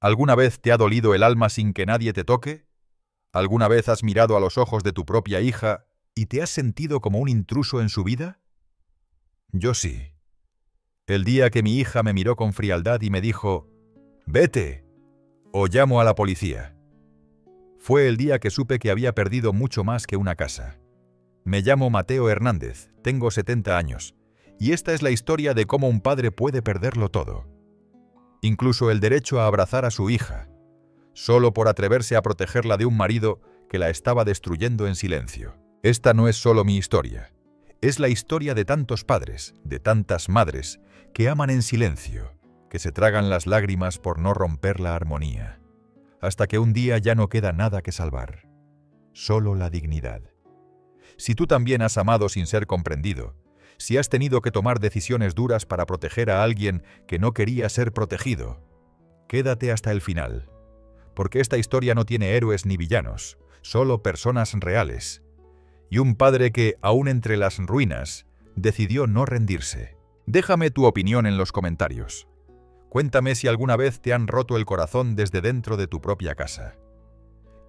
¿Alguna vez te ha dolido el alma sin que nadie te toque? ¿Alguna vez has mirado a los ojos de tu propia hija y te has sentido como un intruso en su vida? Yo sí. El día que mi hija me miró con frialdad y me dijo, «Vete, o llamo a la policía», fue el día que supe que había perdido mucho más que una casa. Me llamo Mateo Hernández, tengo 70 años, y esta es la historia de cómo un padre puede perderlo todo. Incluso el derecho a abrazar a su hija, solo por atreverse a protegerla de un marido que la estaba destruyendo en silencio. Esta no es solo mi historia, es la historia de tantos padres, de tantas madres, que aman en silencio, que se tragan las lágrimas por no romper la armonía, hasta que un día ya no queda nada que salvar, solo la dignidad. Si tú también has amado sin ser comprendido, si has tenido que tomar decisiones duras para proteger a alguien que no quería ser protegido, quédate hasta el final, porque esta historia no tiene héroes ni villanos, solo personas reales, y un padre que, aún entre las ruinas, decidió no rendirse. Déjame tu opinión en los comentarios. Cuéntame si alguna vez te han roto el corazón desde dentro de tu propia casa.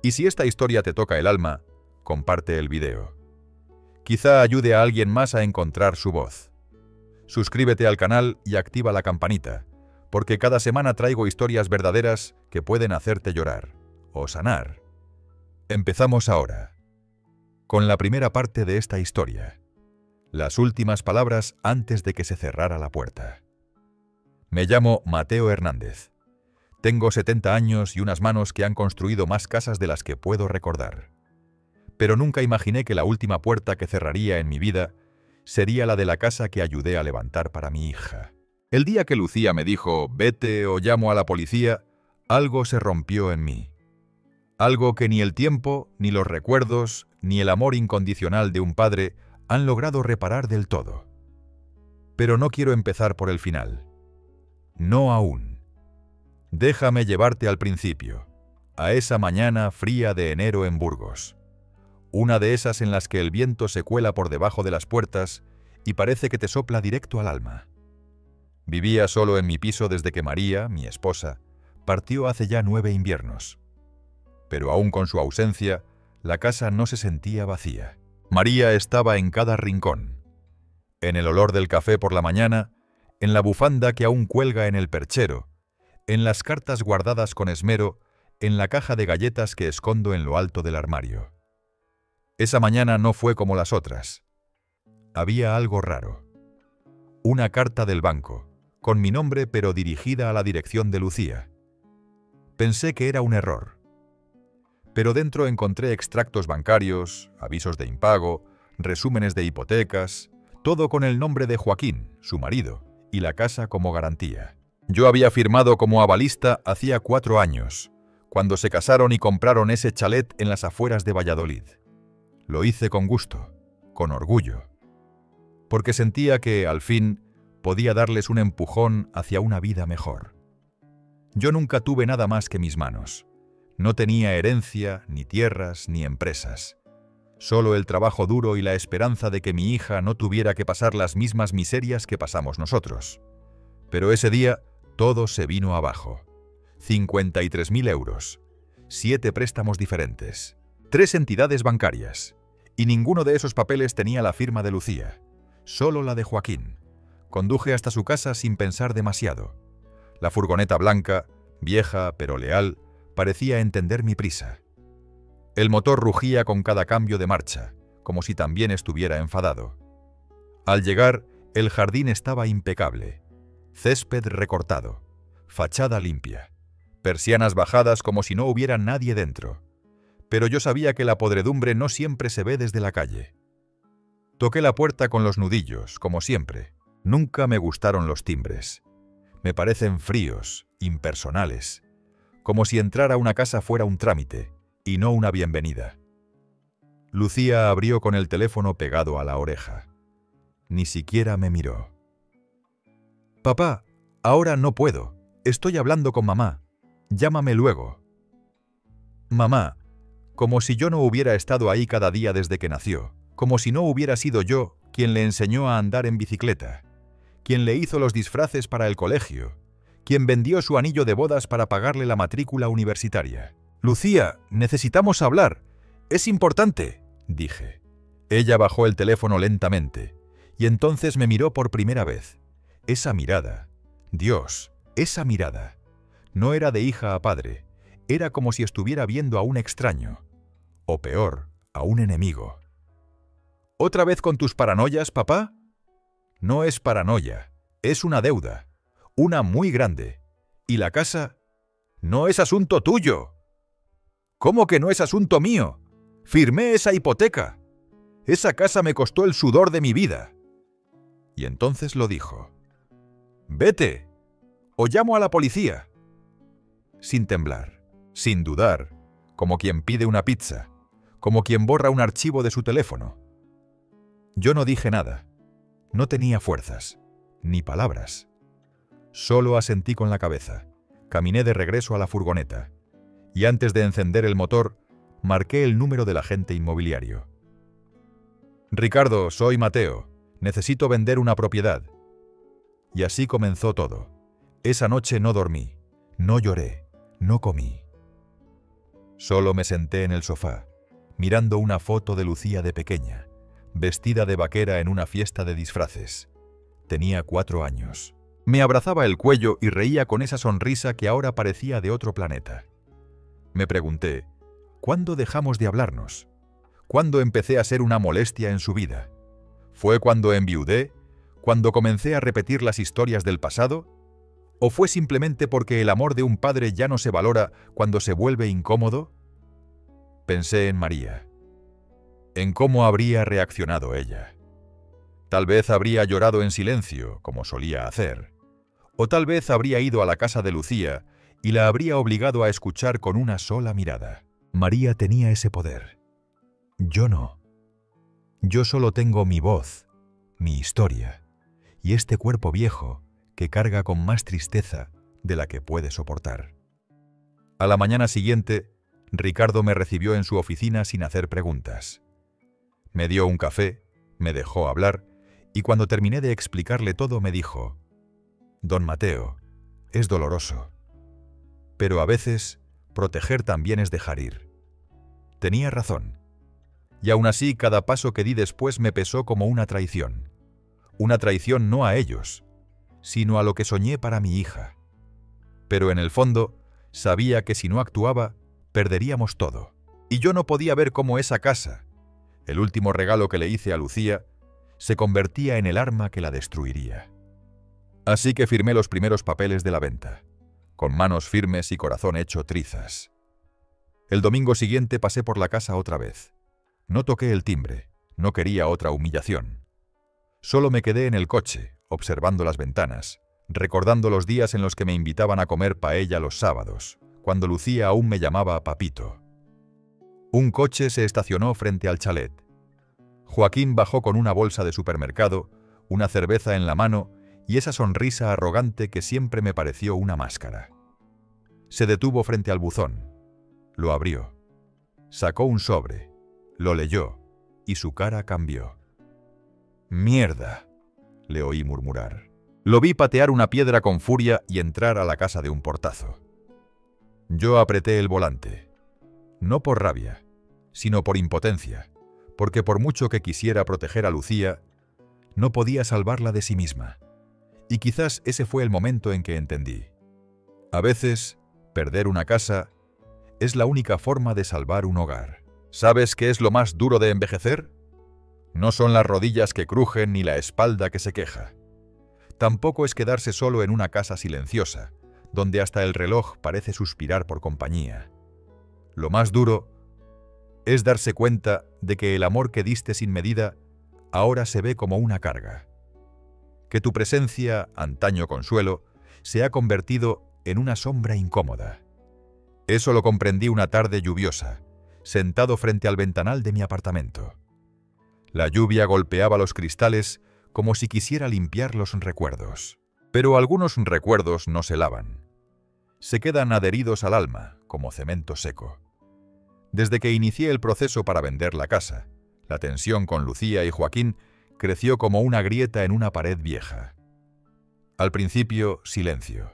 Y si esta historia te toca el alma, comparte el video. Quizá ayude a alguien más a encontrar su voz. Suscríbete al canal y activa la campanita, porque cada semana traigo historias verdaderas que pueden hacerte llorar o sanar. Empezamos ahora, con la primera parte de esta historia. Las últimas palabras antes de que se cerrara la puerta. Me llamo Mateo Hernández. Tengo 70 años y unas manos que han construido más casas de las que puedo recordar. Pero nunca imaginé que la última puerta que cerraría en mi vida sería la de la casa que ayudé a levantar para mi hija. El día que Lucía me dijo, «Vete o llamo a la policía», algo se rompió en mí. Algo que ni el tiempo, ni los recuerdos, ni el amor incondicional de un padre han logrado reparar del todo. Pero no quiero empezar por el final. No aún. Déjame llevarte al principio, a esa mañana fría de enero en Burgos. Una de esas en las que el viento se cuela por debajo de las puertas y parece que te sopla directo al alma. Vivía solo en mi piso desde que María, mi esposa, partió hace ya 9 inviernos. Pero aún con su ausencia, la casa no se sentía vacía. María estaba en cada rincón. En el olor del café por la mañana, en la bufanda que aún cuelga en el perchero, en las cartas guardadas con esmero, en la caja de galletas que escondo en lo alto del armario. Esa mañana no fue como las otras. Había algo raro. Una carta del banco, con mi nombre pero dirigida a la dirección de Lucía. Pensé que era un error. Pero dentro encontré extractos bancarios, avisos de impago, resúmenes de hipotecas, todo con el nombre de Joaquín, su marido, y la casa como garantía. Yo había firmado como avalista hacía 4 años, cuando se casaron y compraron ese chalet en las afueras de Valladolid. Lo hice con gusto, con orgullo, porque sentía que, al fin, podía darles un empujón hacia una vida mejor. Yo nunca tuve nada más que mis manos. No tenía herencia, ni tierras, ni empresas. Solo el trabajo duro y la esperanza de que mi hija no tuviera que pasar las mismas miserias que pasamos nosotros. Pero ese día, todo se vino abajo. 53.000 euros, 7 préstamos diferentes, 3 entidades bancarias, y ninguno de esos papeles tenía la firma de Lucía, solo la de Joaquín. Conduje hasta su casa sin pensar demasiado. La furgoneta blanca, vieja pero leal, parecía entender mi prisa. El motor rugía con cada cambio de marcha, como si también estuviera enfadado. Al llegar, el jardín estaba impecable. Césped recortado, fachada limpia, persianas bajadas como si no hubiera nadie dentro. Pero yo sabía que la podredumbre no siempre se ve desde la calle. Toqué la puerta con los nudillos, como siempre. Nunca me gustaron los timbres. Me parecen fríos, impersonales, como si entrar a una casa fuera un trámite y no una bienvenida. Lucía abrió con el teléfono pegado a la oreja. Ni siquiera me miró. «Papá, ahora no puedo. Estoy hablando con mamá. Llámame luego». «Mamá», como si yo no hubiera estado ahí cada día desde que nació, como si no hubiera sido yo quien le enseñó a andar en bicicleta, quien le hizo los disfraces para el colegio, quien vendió su anillo de bodas para pagarle la matrícula universitaria. «Lucía, necesitamos hablar. Es importante», dije. Ella bajó el teléfono lentamente, y entonces me miró por primera vez. Esa mirada, Dios, esa mirada, no era de hija a padre, era como si estuviera viendo a un extraño, o peor, a un enemigo. «¿Otra vez con tus paranoias, papá?» «No es paranoia, es una deuda, una muy grande. ¿Y la casa?» «No es asunto tuyo». «¿Cómo que no es asunto mío? Firmé esa hipoteca. Esa casa me costó el sudor de mi vida». Y entonces lo dijo. «Vete, o llamo a la policía». Sin temblar, sin dudar, como quien pide una pizza, como quien borra un archivo de su teléfono. Yo no dije nada. No tenía fuerzas, ni palabras. Solo asentí con la cabeza. Caminé de regreso a la furgoneta. Y antes de encender el motor, marqué el número del agente inmobiliario. «Ricardo, soy Mateo. Necesito vender una propiedad». Y así comenzó todo. Esa noche no dormí, no lloré, no comí. Solo me senté en el sofá, mirando una foto de Lucía de pequeña, vestida de vaquera en una fiesta de disfraces. Tenía 4 años. Me abrazaba el cuello y reía con esa sonrisa que ahora parecía de otro planeta. Me pregunté, ¿cuándo dejamos de hablarnos? ¿Cuándo empecé a ser una molestia en su vida? ¿Fue cuando enviudé? ¿Cuando comencé a repetir las historias del pasado? ¿O fue simplemente porque el amor de un padre ya no se valora cuando se vuelve incómodo? Pensé en María, en cómo habría reaccionado ella. Tal vez habría llorado en silencio, como solía hacer, o tal vez habría ido a la casa de Lucía y la habría obligado a escuchar con una sola mirada. María tenía ese poder. Yo no. Yo solo tengo mi voz, mi historia, y este cuerpo viejo que carga con más tristeza de la que puede soportar. A la mañana siguiente, Ricardo me recibió en su oficina sin hacer preguntas. Me dio un café, me dejó hablar, y cuando terminé de explicarle todo me dijo: «Don Mateo, es doloroso. Pero a veces, proteger también es dejar ir». Tenía razón. Y aún así, cada paso que di después me pesó como una traición. Una traición no a ellos, sino a lo que soñé para mi hija. Pero en el fondo, sabía que si no actuaba, perderíamos todo. Y yo no podía ver cómo esa casa, el último regalo que le hice a Lucía, se convertía en el arma que la destruiría. Así que firmé los primeros papeles de la venta, con manos firmes y corazón hecho trizas. El domingo siguiente pasé por la casa otra vez. No toqué el timbre, no quería otra humillación. Solo me quedé en el coche, observando las ventanas, recordando los días en los que me invitaban a comer paella los sábados, cuando Lucía aún me llamaba papito. Un coche se estacionó frente al chalet. Joaquín bajó con una bolsa de supermercado, una cerveza en la mano y esa sonrisa arrogante que siempre me pareció una máscara. Se detuvo frente al buzón. Lo abrió. Sacó un sobre. Lo leyó y su cara cambió. «Mierda», le oí murmurar. Lo vi patear una piedra con furia y entrar a la casa de un portazo. Yo apreté el volante. No por rabia, sino por impotencia, porque por mucho que quisiera proteger a Lucía, no podía salvarla de sí misma. Y quizás ese fue el momento en que entendí. A veces, perder una casa es la única forma de salvar un hogar. ¿Sabes qué es lo más duro de envejecer? No son las rodillas que crujen ni la espalda que se queja. Tampoco es quedarse solo en una casa silenciosa, donde hasta el reloj parece suspirar por compañía. Lo más duro es darse cuenta de que el amor que diste sin medida ahora se ve como una carga. Que tu presencia, antaño consuelo, se ha convertido en una sombra incómoda. Eso lo comprendí una tarde lluviosa, sentado frente al ventanal de mi apartamento. La lluvia golpeaba los cristales como si quisiera limpiar los recuerdos. Pero algunos recuerdos no se lavan. Se quedan adheridos al alma, como cemento seco. Desde que inicié el proceso para vender la casa, la tensión con Lucía y Joaquín creció como una grieta en una pared vieja. Al principio, silencio.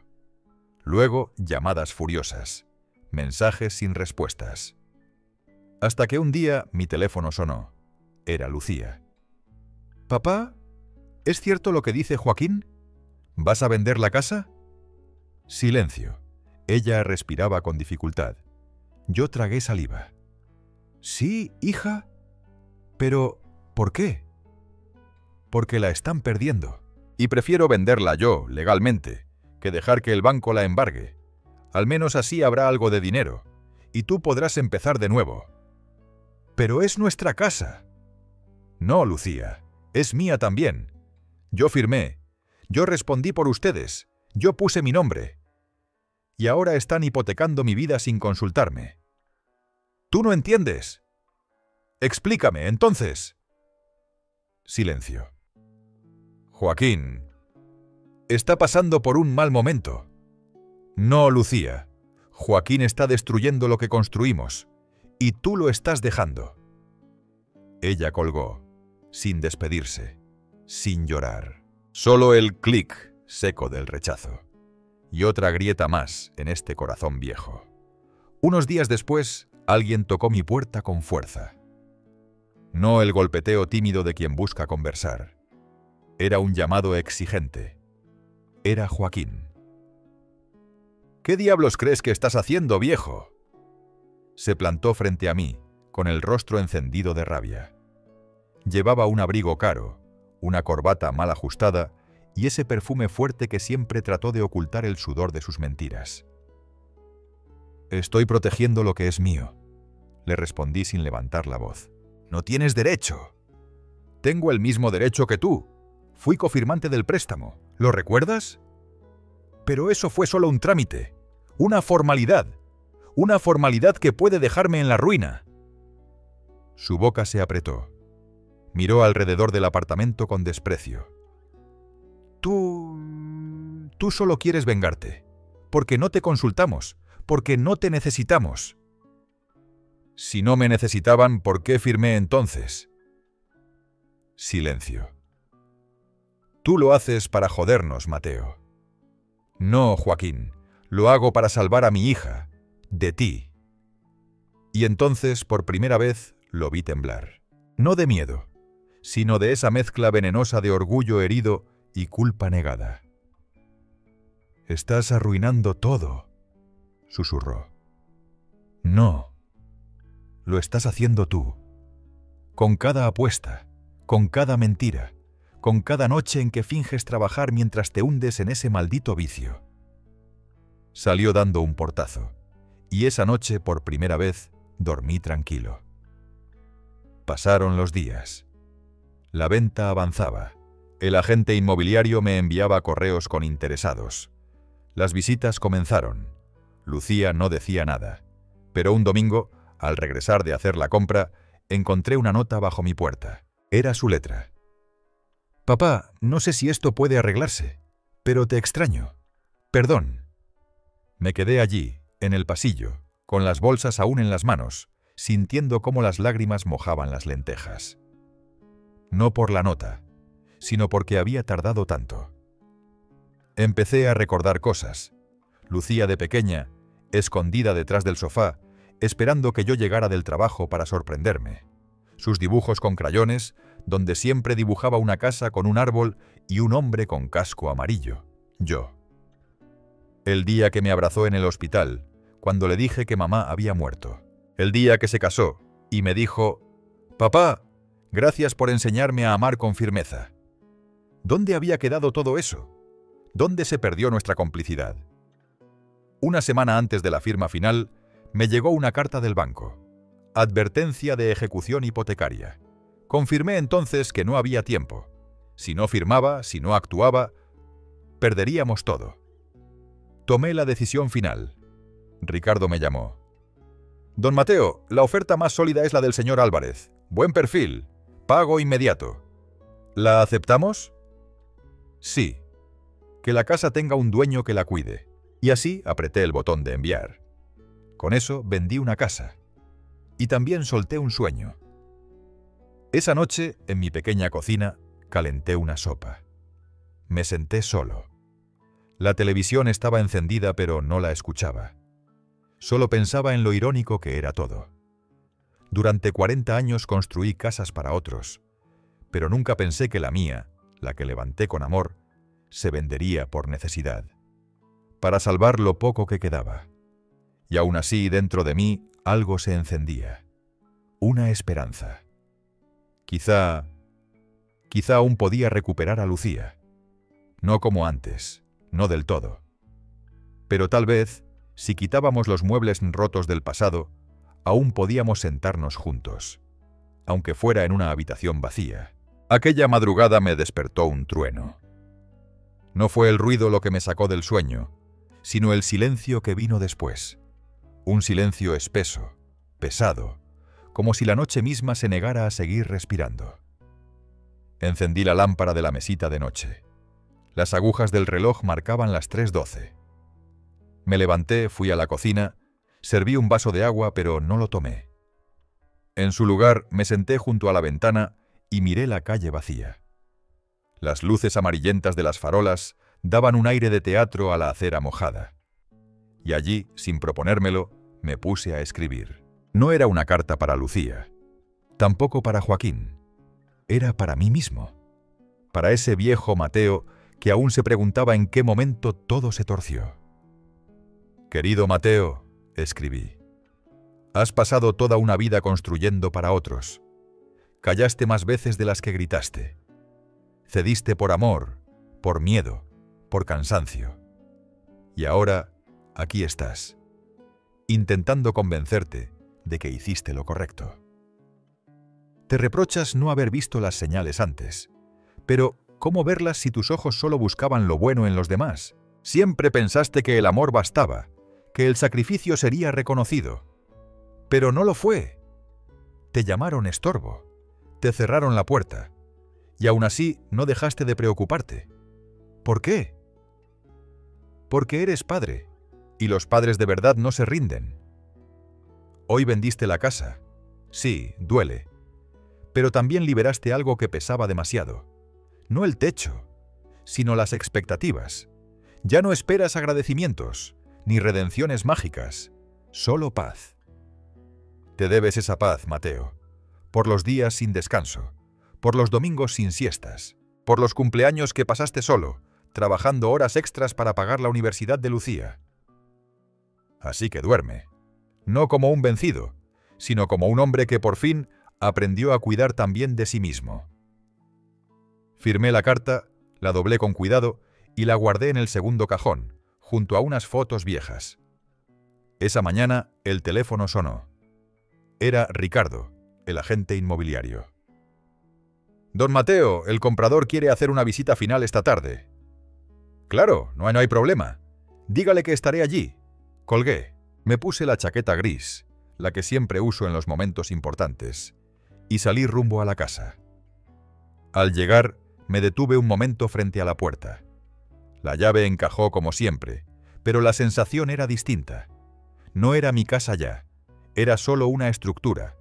Luego, llamadas furiosas, mensajes sin respuestas. Hasta que un día mi teléfono sonó. Era Lucía. «Papá, ¿es cierto lo que dice Joaquín? ¿Vas a vender la casa?» Silencio. Ella respiraba con dificultad. Yo tragué saliva. «Sí, hija. Pero, ¿por qué?» «Porque la están perdiendo. Y prefiero venderla yo, legalmente, que dejar que el banco la embargue. Al menos así habrá algo de dinero. Y tú podrás empezar de nuevo». «Pero es nuestra casa». «No, Lucía. Es mía también. Yo firmé. Yo respondí por ustedes. Yo puse mi nombre. Y ahora están hipotecando mi vida sin consultarme. ¿Tú no entiendes? Explícame, entonces». Silencio. «Joaquín, está pasando por un mal momento». «No, Lucía. Joaquín está destruyendo lo que construimos. Y tú lo estás dejando». Ella colgó, sin despedirse, sin llorar. Solo el clic seco del rechazo. Y otra grieta más en este corazón viejo. Unos días después, alguien tocó mi puerta con fuerza. No el golpeteo tímido de quien busca conversar. Era un llamado exigente. Era Joaquín. «¿Qué diablos crees que estás haciendo, viejo?» Se plantó frente a mí, con el rostro encendido de rabia. Llevaba un abrigo caro, una corbata mal ajustada y ese perfume fuerte que siempre trató de ocultar el sudor de sus mentiras. «Estoy protegiendo lo que es mío», le respondí sin levantar la voz. «No tienes derecho». «Tengo el mismo derecho que tú. Fui cofirmante del préstamo. ¿Lo recuerdas? Pero eso fue solo un trámite, una formalidad que puede dejarme en la ruina». Su boca se apretó. Miró alrededor del apartamento con desprecio. Tú solo quieres vengarte, porque no te consultamos, porque no te necesitamos». «Si no me necesitaban, ¿por qué firmé entonces?» Silencio. «Tú lo haces para jodernos, Mateo». «No, Joaquín, lo hago para salvar a mi hija, de ti». Y entonces, por primera vez, lo vi temblar. No de miedo, sino de esa mezcla venenosa de orgullo herido y culpa negada. «Estás arruinando todo», susurró. «No. Lo estás haciendo tú. Con cada apuesta, con cada mentira, con cada noche en que finges trabajar mientras te hundes en ese maldito vicio». Salió dando un portazo, y esa noche, por primera vez, dormí tranquilo. Pasaron los días. La venta avanzaba. El agente inmobiliario me enviaba correos con interesados. Las visitas comenzaron. Lucía no decía nada. Pero un domingo, al regresar de hacer la compra, encontré una nota bajo mi puerta. Era su letra. «Papá, no sé si esto puede arreglarse, pero te extraño. Perdón». Me quedé allí, en el pasillo, con las bolsas aún en las manos, sintiendo cómo las lágrimas mojaban las lentejas. No por la nota, sino porque había tardado tanto. Empecé a recordar cosas. Lucía de pequeña, escondida detrás del sofá, esperando que yo llegara del trabajo para sorprenderme. Sus dibujos con crayones, donde siempre dibujaba una casa con un árbol y un hombre con casco amarillo. Yo. El día que me abrazó en el hospital, cuando le dije que mamá había muerto. El día que se casó y me dijo: «Papá, gracias por enseñarme a amar con firmeza». ¿Dónde había quedado todo eso? ¿Dónde se perdió nuestra complicidad? Una semana antes de la firma final, me llegó una carta del banco. Advertencia de ejecución hipotecaria. Confirmé entonces que no había tiempo. Si no firmaba, si no actuaba, perderíamos todo. Tomé la decisión final. Ricardo me llamó. «Don Mateo, la oferta más sólida es la del señor Álvarez. Buen perfil. Pago inmediato. ¿La aceptamos?» «Sí. Que la casa tenga un dueño que la cuide». Y así apreté el botón de enviar. Con eso vendí una casa. Y también solté un sueño. Esa noche, en mi pequeña cocina, calenté una sopa. Me senté solo. La televisión estaba encendida, pero no la escuchaba. Solo pensaba en lo irónico que era todo. Durante 40 años construí casas para otros, pero nunca pensé que la mía, la que levanté con amor, se vendería por necesidad, para salvar lo poco que quedaba. Y aún así, dentro de mí, algo se encendía. Una esperanza. Quizá aún podía recuperar a Lucía. No como antes, no del todo. Pero tal vez, si quitábamos los muebles rotos del pasado, aún podíamos sentarnos juntos, aunque fuera en una habitación vacía. Aquella madrugada me despertó un trueno. No fue el ruido lo que me sacó del sueño, sino el silencio que vino después. Un silencio espeso, pesado, como si la noche misma se negara a seguir respirando. Encendí la lámpara de la mesita de noche. Las agujas del reloj marcaban las 3:12. Me levanté, fui a la cocina, serví un vaso de agua, pero no lo tomé. En su lugar, me senté junto a la ventana y miré la calle vacía. Las luces amarillentas de las farolas daban un aire de teatro a la acera mojada. Y allí, sin proponérmelo, me puse a escribir. No era una carta para Lucía, tampoco para Joaquín. Era para mí mismo, para ese viejo Mateo que aún se preguntaba en qué momento todo se torció. Querido Mateo, escribí, has pasado toda una vida construyendo para otros. Callaste más veces de las que gritaste. Cediste por amor, por miedo, por cansancio. Y ahora, aquí estás, intentando convencerte de que hiciste lo correcto. Te reprochas no haber visto las señales antes, pero ¿cómo verlas si tus ojos solo buscaban lo bueno en los demás? Siempre pensaste que el amor bastaba, que el sacrificio sería reconocido. Pero no lo fue. Te llamaron estorbo, te cerraron la puerta, y aún así no dejaste de preocuparte. ¿Por qué? Porque eres padre, y los padres de verdad no se rinden. Hoy vendiste la casa. Sí, duele. Pero también liberaste algo que pesaba demasiado. No el techo, sino las expectativas. Ya no esperas agradecimientos, ni redenciones mágicas, solo paz. Te debes esa paz, Mateo, por los días sin descanso, por los domingos sin siestas, por los cumpleaños que pasaste solo, trabajando horas extras para pagar la universidad de Lucía. Así que duerme, no como un vencido, sino como un hombre que por fin aprendió a cuidar también de sí mismo. Firmé la carta, la doblé con cuidado y la guardé en el segundo cajón, junto a unas fotos viejas. Esa mañana el teléfono sonó. Era Ricardo, el agente inmobiliario. Don Mateo, el comprador quiere hacer una visita final esta tarde. Claro, no hay problema. Dígale que estaré allí. Colgué. Me puse la chaqueta gris, la que siempre uso en los momentos importantes, y salí rumbo a la casa. Al llegar, me detuve un momento frente a la puerta. La llave encajó como siempre, pero la sensación era distinta. No era mi casa ya, era solo una estructura,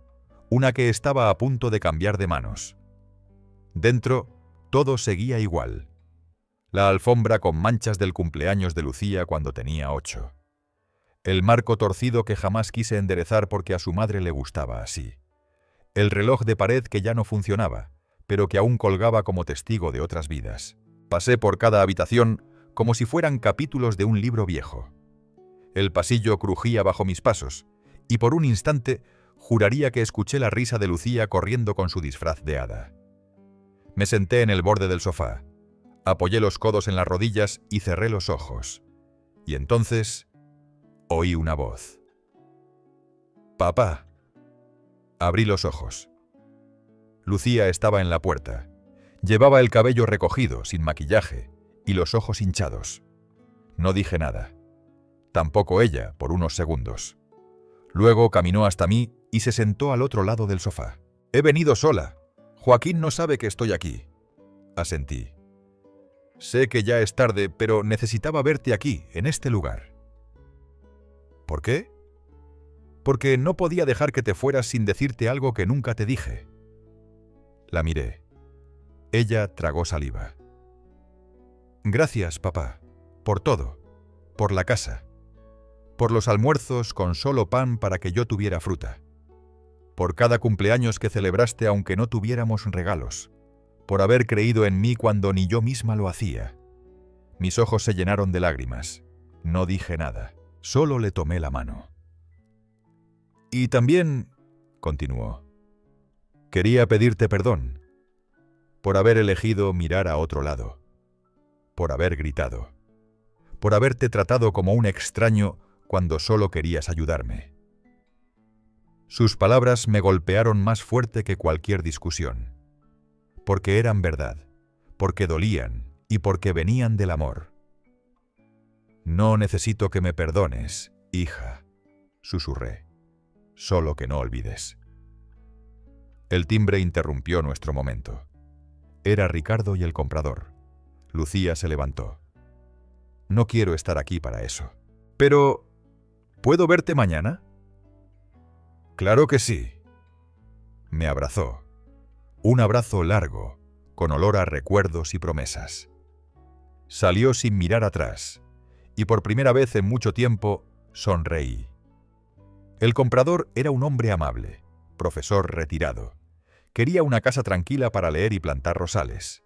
una que estaba a punto de cambiar de manos. Dentro, todo seguía igual. La alfombra con manchas del cumpleaños de Lucía cuando tenía 8. El marco torcido que jamás quise enderezar porque a su madre le gustaba así. El reloj de pared que ya no funcionaba, pero que aún colgaba como testigo de otras vidas. Pasé por cada habitación como si fueran capítulos de un libro viejo. El pasillo crujía bajo mis pasos, y por un instante juraría que escuché la risa de Lucía corriendo con su disfraz de hada. Me senté en el borde del sofá, apoyé los codos en las rodillas y cerré los ojos. Y entonces oí una voz. «Papá». Abrí los ojos. Lucía estaba en la puerta. Llevaba el cabello recogido, sin maquillaje, y los ojos hinchados. No dije nada. Tampoco ella, por unos segundos. Luego caminó hasta mí y se sentó al otro lado del sofá. «He venido sola. Joaquín no sabe que estoy aquí», asentí. «Sé que ya es tarde, pero necesitaba verte aquí, en este lugar». «¿Por qué?» «Porque no podía dejar que te fueras sin decirte algo que nunca te dije». La miré. Ella tragó saliva. «Gracias, papá. Por todo. Por la casa. Por los almuerzos con solo pan para que yo tuviera fruta. Por cada cumpleaños que celebraste aunque no tuviéramos regalos. Por haber creído en mí cuando ni yo misma lo hacía. Mis ojos se llenaron de lágrimas. No dije nada. Solo le tomé la mano. Y también, continuó, quería pedirte perdón por haber elegido mirar a otro lado, por haber gritado, por haberte tratado como un extraño cuando solo querías ayudarme. Sus palabras me golpearon más fuerte que cualquier discusión, porque eran verdad, porque dolían y porque venían del amor. No necesito que me perdones, hija, susurré. Solo que no olvides. El timbre interrumpió nuestro momento. Era Ricardo y el comprador. Lucía se levantó. No quiero estar aquí para eso. Pero, ¿puedo verte mañana? Claro que sí. Me abrazó. Un abrazo largo, con olor a recuerdos y promesas. Salió sin mirar atrás, y por primera vez en mucho tiempo sonreí. El comprador era un hombre amable, profesor retirado. Quería una casa tranquila para leer y plantar rosales.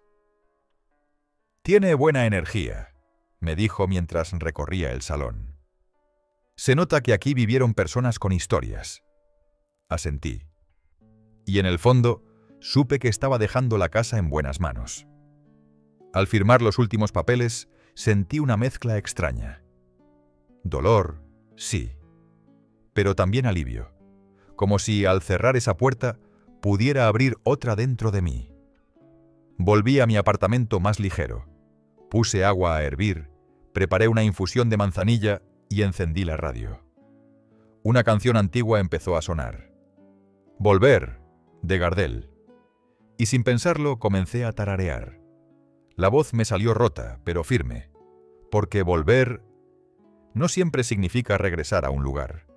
Tiene buena energía, me dijo mientras recorría el salón. Se nota que aquí vivieron personas con historias. Asentí. Y en el fondo, supe que estaba dejando la casa en buenas manos. Al firmar los últimos papeles, sentí una mezcla extraña. Dolor, sí. Pero también alivio, como si al cerrar esa puerta pudiera abrir otra dentro de mí. Volví a mi apartamento más ligero, puse agua a hervir, preparé una infusión de manzanilla y encendí la radio. Una canción antigua empezó a sonar. Volver, de Gardel. Y sin pensarlo comencé a tararear. La voz me salió rota, pero firme, porque volver no siempre significa regresar a un lugar.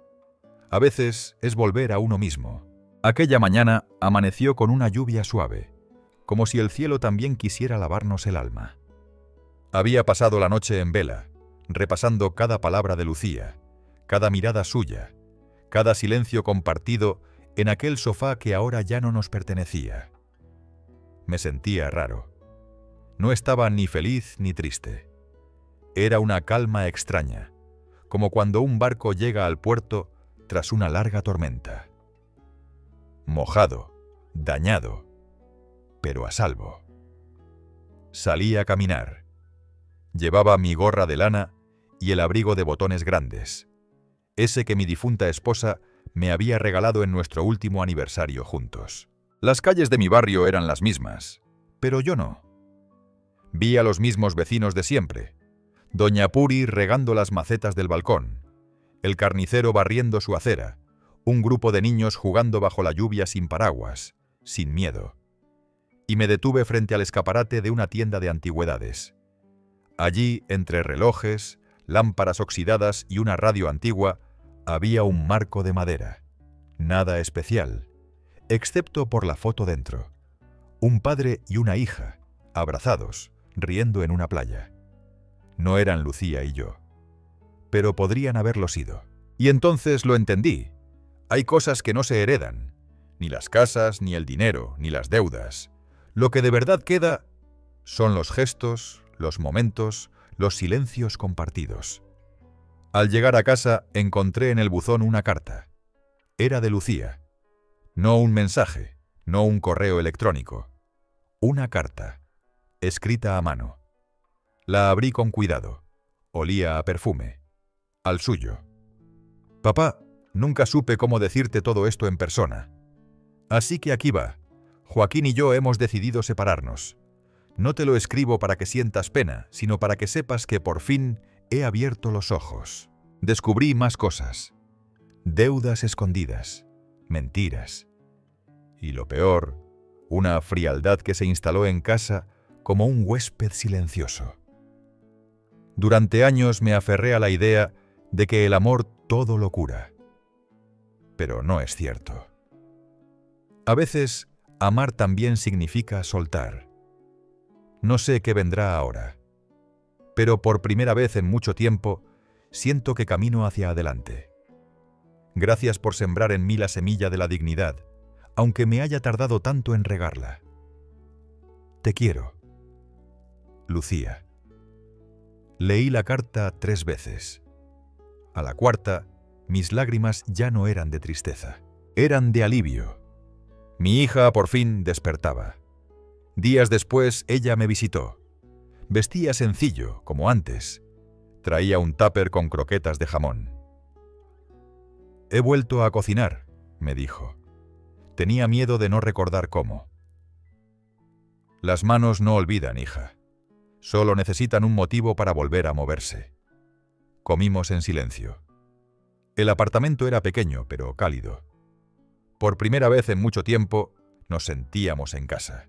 A veces es volver a uno mismo. Aquella mañana amaneció con una lluvia suave, como si el cielo también quisiera lavarnos el alma. Había pasado la noche en vela, repasando cada palabra de Lucía, cada mirada suya, cada silencio compartido en aquel sofá que ahora ya no nos pertenecía. Me sentía raro. No estaba ni feliz ni triste. Era una calma extraña, como cuando un barco llega al puerto tras una larga tormenta. Mojado, dañado, pero a salvo. Salí a caminar. Llevaba mi gorra de lana y el abrigo de botones grandes, ese que mi difunta esposa me había regalado en nuestro último aniversario juntos. Las calles de mi barrio eran las mismas, pero yo no. Vi a los mismos vecinos de siempre, doña Puri regando las macetas del balcón, el carnicero barriendo su acera, un grupo de niños jugando bajo la lluvia sin paraguas, sin miedo. Y me detuve frente al escaparate de una tienda de antigüedades. Allí, entre relojes, lámparas oxidadas y una radio antigua, había un marco de madera. Nada especial, excepto por la foto dentro. Un padre y una hija, abrazados, riendo en una playa. No eran Lucía y yo, pero podrían haberlo sido. Y entonces lo entendí. Hay cosas que no se heredan, ni las casas, ni el dinero, ni las deudas. Lo que de verdad queda son los gestos, los momentos, los silencios compartidos. Al llegar a casa encontré en el buzón una carta. Era de Lucía. No un mensaje, no un correo electrónico. Una carta, escrita a mano. La abrí con cuidado. Olía a perfume. Al suyo. Papá, nunca supe cómo decirte todo esto en persona. Así que aquí va. Joaquín y yo hemos decidido separarnos. No te lo escribo para que sientas pena, sino para que sepas que por fin he abierto los ojos. Descubrí más cosas. Deudas escondidas. Mentiras. Y lo peor, una frialdad que se instaló en casa como un huésped silencioso. Durante años me aferré a la idea de que el amor todo lo cura. Pero no es cierto. A veces, amar también significa soltar. No sé qué vendrá ahora, pero por primera vez en mucho tiempo siento que camino hacia adelante. Gracias por sembrar en mí la semilla de la dignidad, aunque me haya tardado tanto en regarla. Te quiero. Lucía. Leí la carta 3 veces. A la cuarta, mis lágrimas ya no eran de tristeza, eran de alivio. Mi hija por fin despertaba. Días después ella me visitó. Vestía sencillo, como antes. Traía un tupper con croquetas de jamón. «He vuelto a cocinar», me dijo. Tenía miedo de no recordar cómo. Las manos no olvidan, hija. Solo necesitan un motivo para volver a moverse. Comimos en silencio. El apartamento era pequeño, pero cálido. Por primera vez en mucho tiempo, nos sentíamos en casa.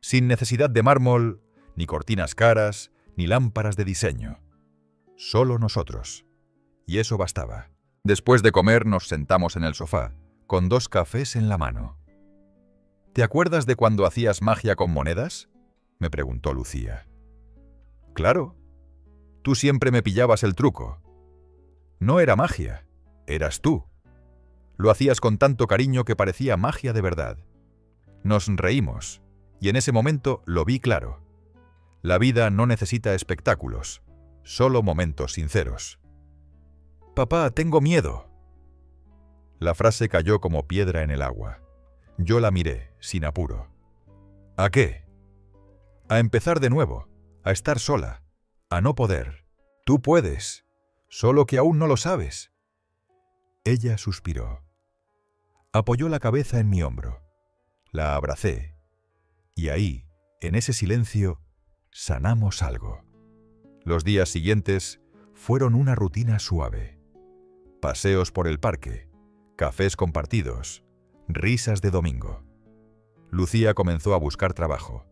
Sin necesidad de mármol, ni cortinas caras, ni lámparas de diseño. Solo nosotros. Y eso bastaba. Después de comer nos sentamos en el sofá, con 2 cafés en la mano. «¿Te acuerdas de cuando hacías magia con monedas?», me preguntó Lucía. «Claro. Tú siempre me pillabas el truco. No era magia, eras tú. Lo hacías con tanto cariño que parecía magia de verdad. Nos reímos, y en ese momento lo vi claro. La vida no necesita espectáculos, solo momentos sinceros». «Papá, tengo miedo». La frase cayó como piedra en el agua. Yo la miré, sin apuro. «¿A qué?». «A empezar de nuevo, a estar sola, a no poder. Tú puedes, solo que aún no lo sabes». Ella suspiró. Apoyó la cabeza en mi hombro. La abracé. Y ahí, en ese silencio, sanamos algo. Los días siguientes fueron una rutina suave. Paseos por el parque, cafés compartidos, risas de domingo. Lucía comenzó a buscar trabajo.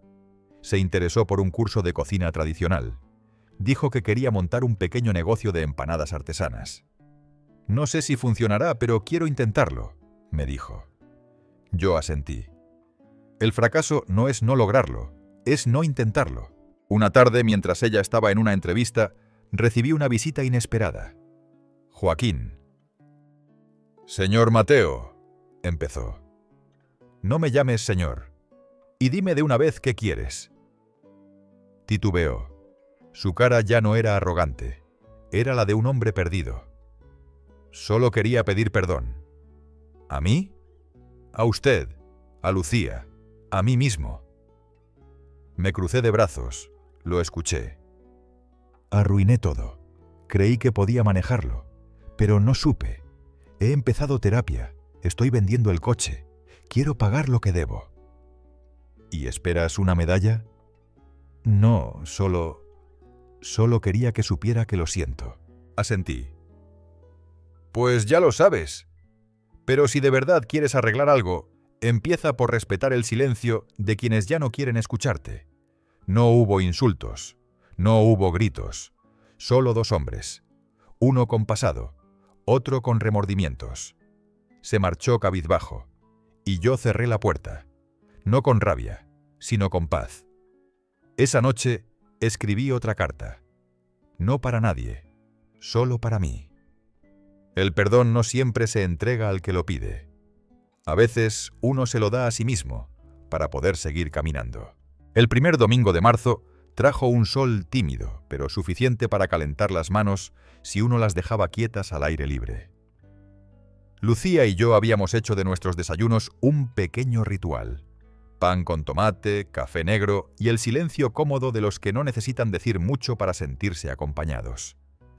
Se interesó por un curso de cocina tradicional. Dijo que quería montar un pequeño negocio de empanadas artesanas. «No sé si funcionará, pero quiero intentarlo», me dijo. Yo asentí. El fracaso no es no lograrlo, es no intentarlo. Una tarde, mientras ella estaba en una entrevista, recibí una visita inesperada. Joaquín. «Señor Mateo», empezó. «No me llames señor. Y dime de una vez qué quieres». Titubeó. Su cara ya no era arrogante, era la de un hombre perdido. «Solo quería pedir perdón». «¿A mí?». «A usted, a Lucía, a mí mismo». Me crucé de brazos, lo escuché. «Arruiné todo. Creí que podía manejarlo, pero no supe. He empezado terapia, estoy vendiendo el coche. Quiero pagar lo que debo». «¿Y esperas una medalla?». «No, solo quería que supiera que lo siento». Asentí. «Pues ya lo sabes. Pero si de verdad quieres arreglar algo, empieza por respetar el silencio de quienes ya no quieren escucharte». No hubo insultos, no hubo gritos, solo 2 hombres. Uno con pasado, otro con remordimientos. Se marchó cabizbajo, y yo cerré la puerta, no con rabia, sino con paz. Esa noche escribí otra carta. No para nadie, solo para mí. El perdón no siempre se entrega al que lo pide. A veces uno se lo da a sí mismo para poder seguir caminando. El primer domingo de marzo trajo un sol tímido, pero suficiente para calentar las manos si uno las dejaba quietas al aire libre. Lucía y yo habíamos hecho de nuestros desayunos un pequeño ritual. Pan con tomate, café negro y el silencio cómodo de los que no necesitan decir mucho para sentirse acompañados.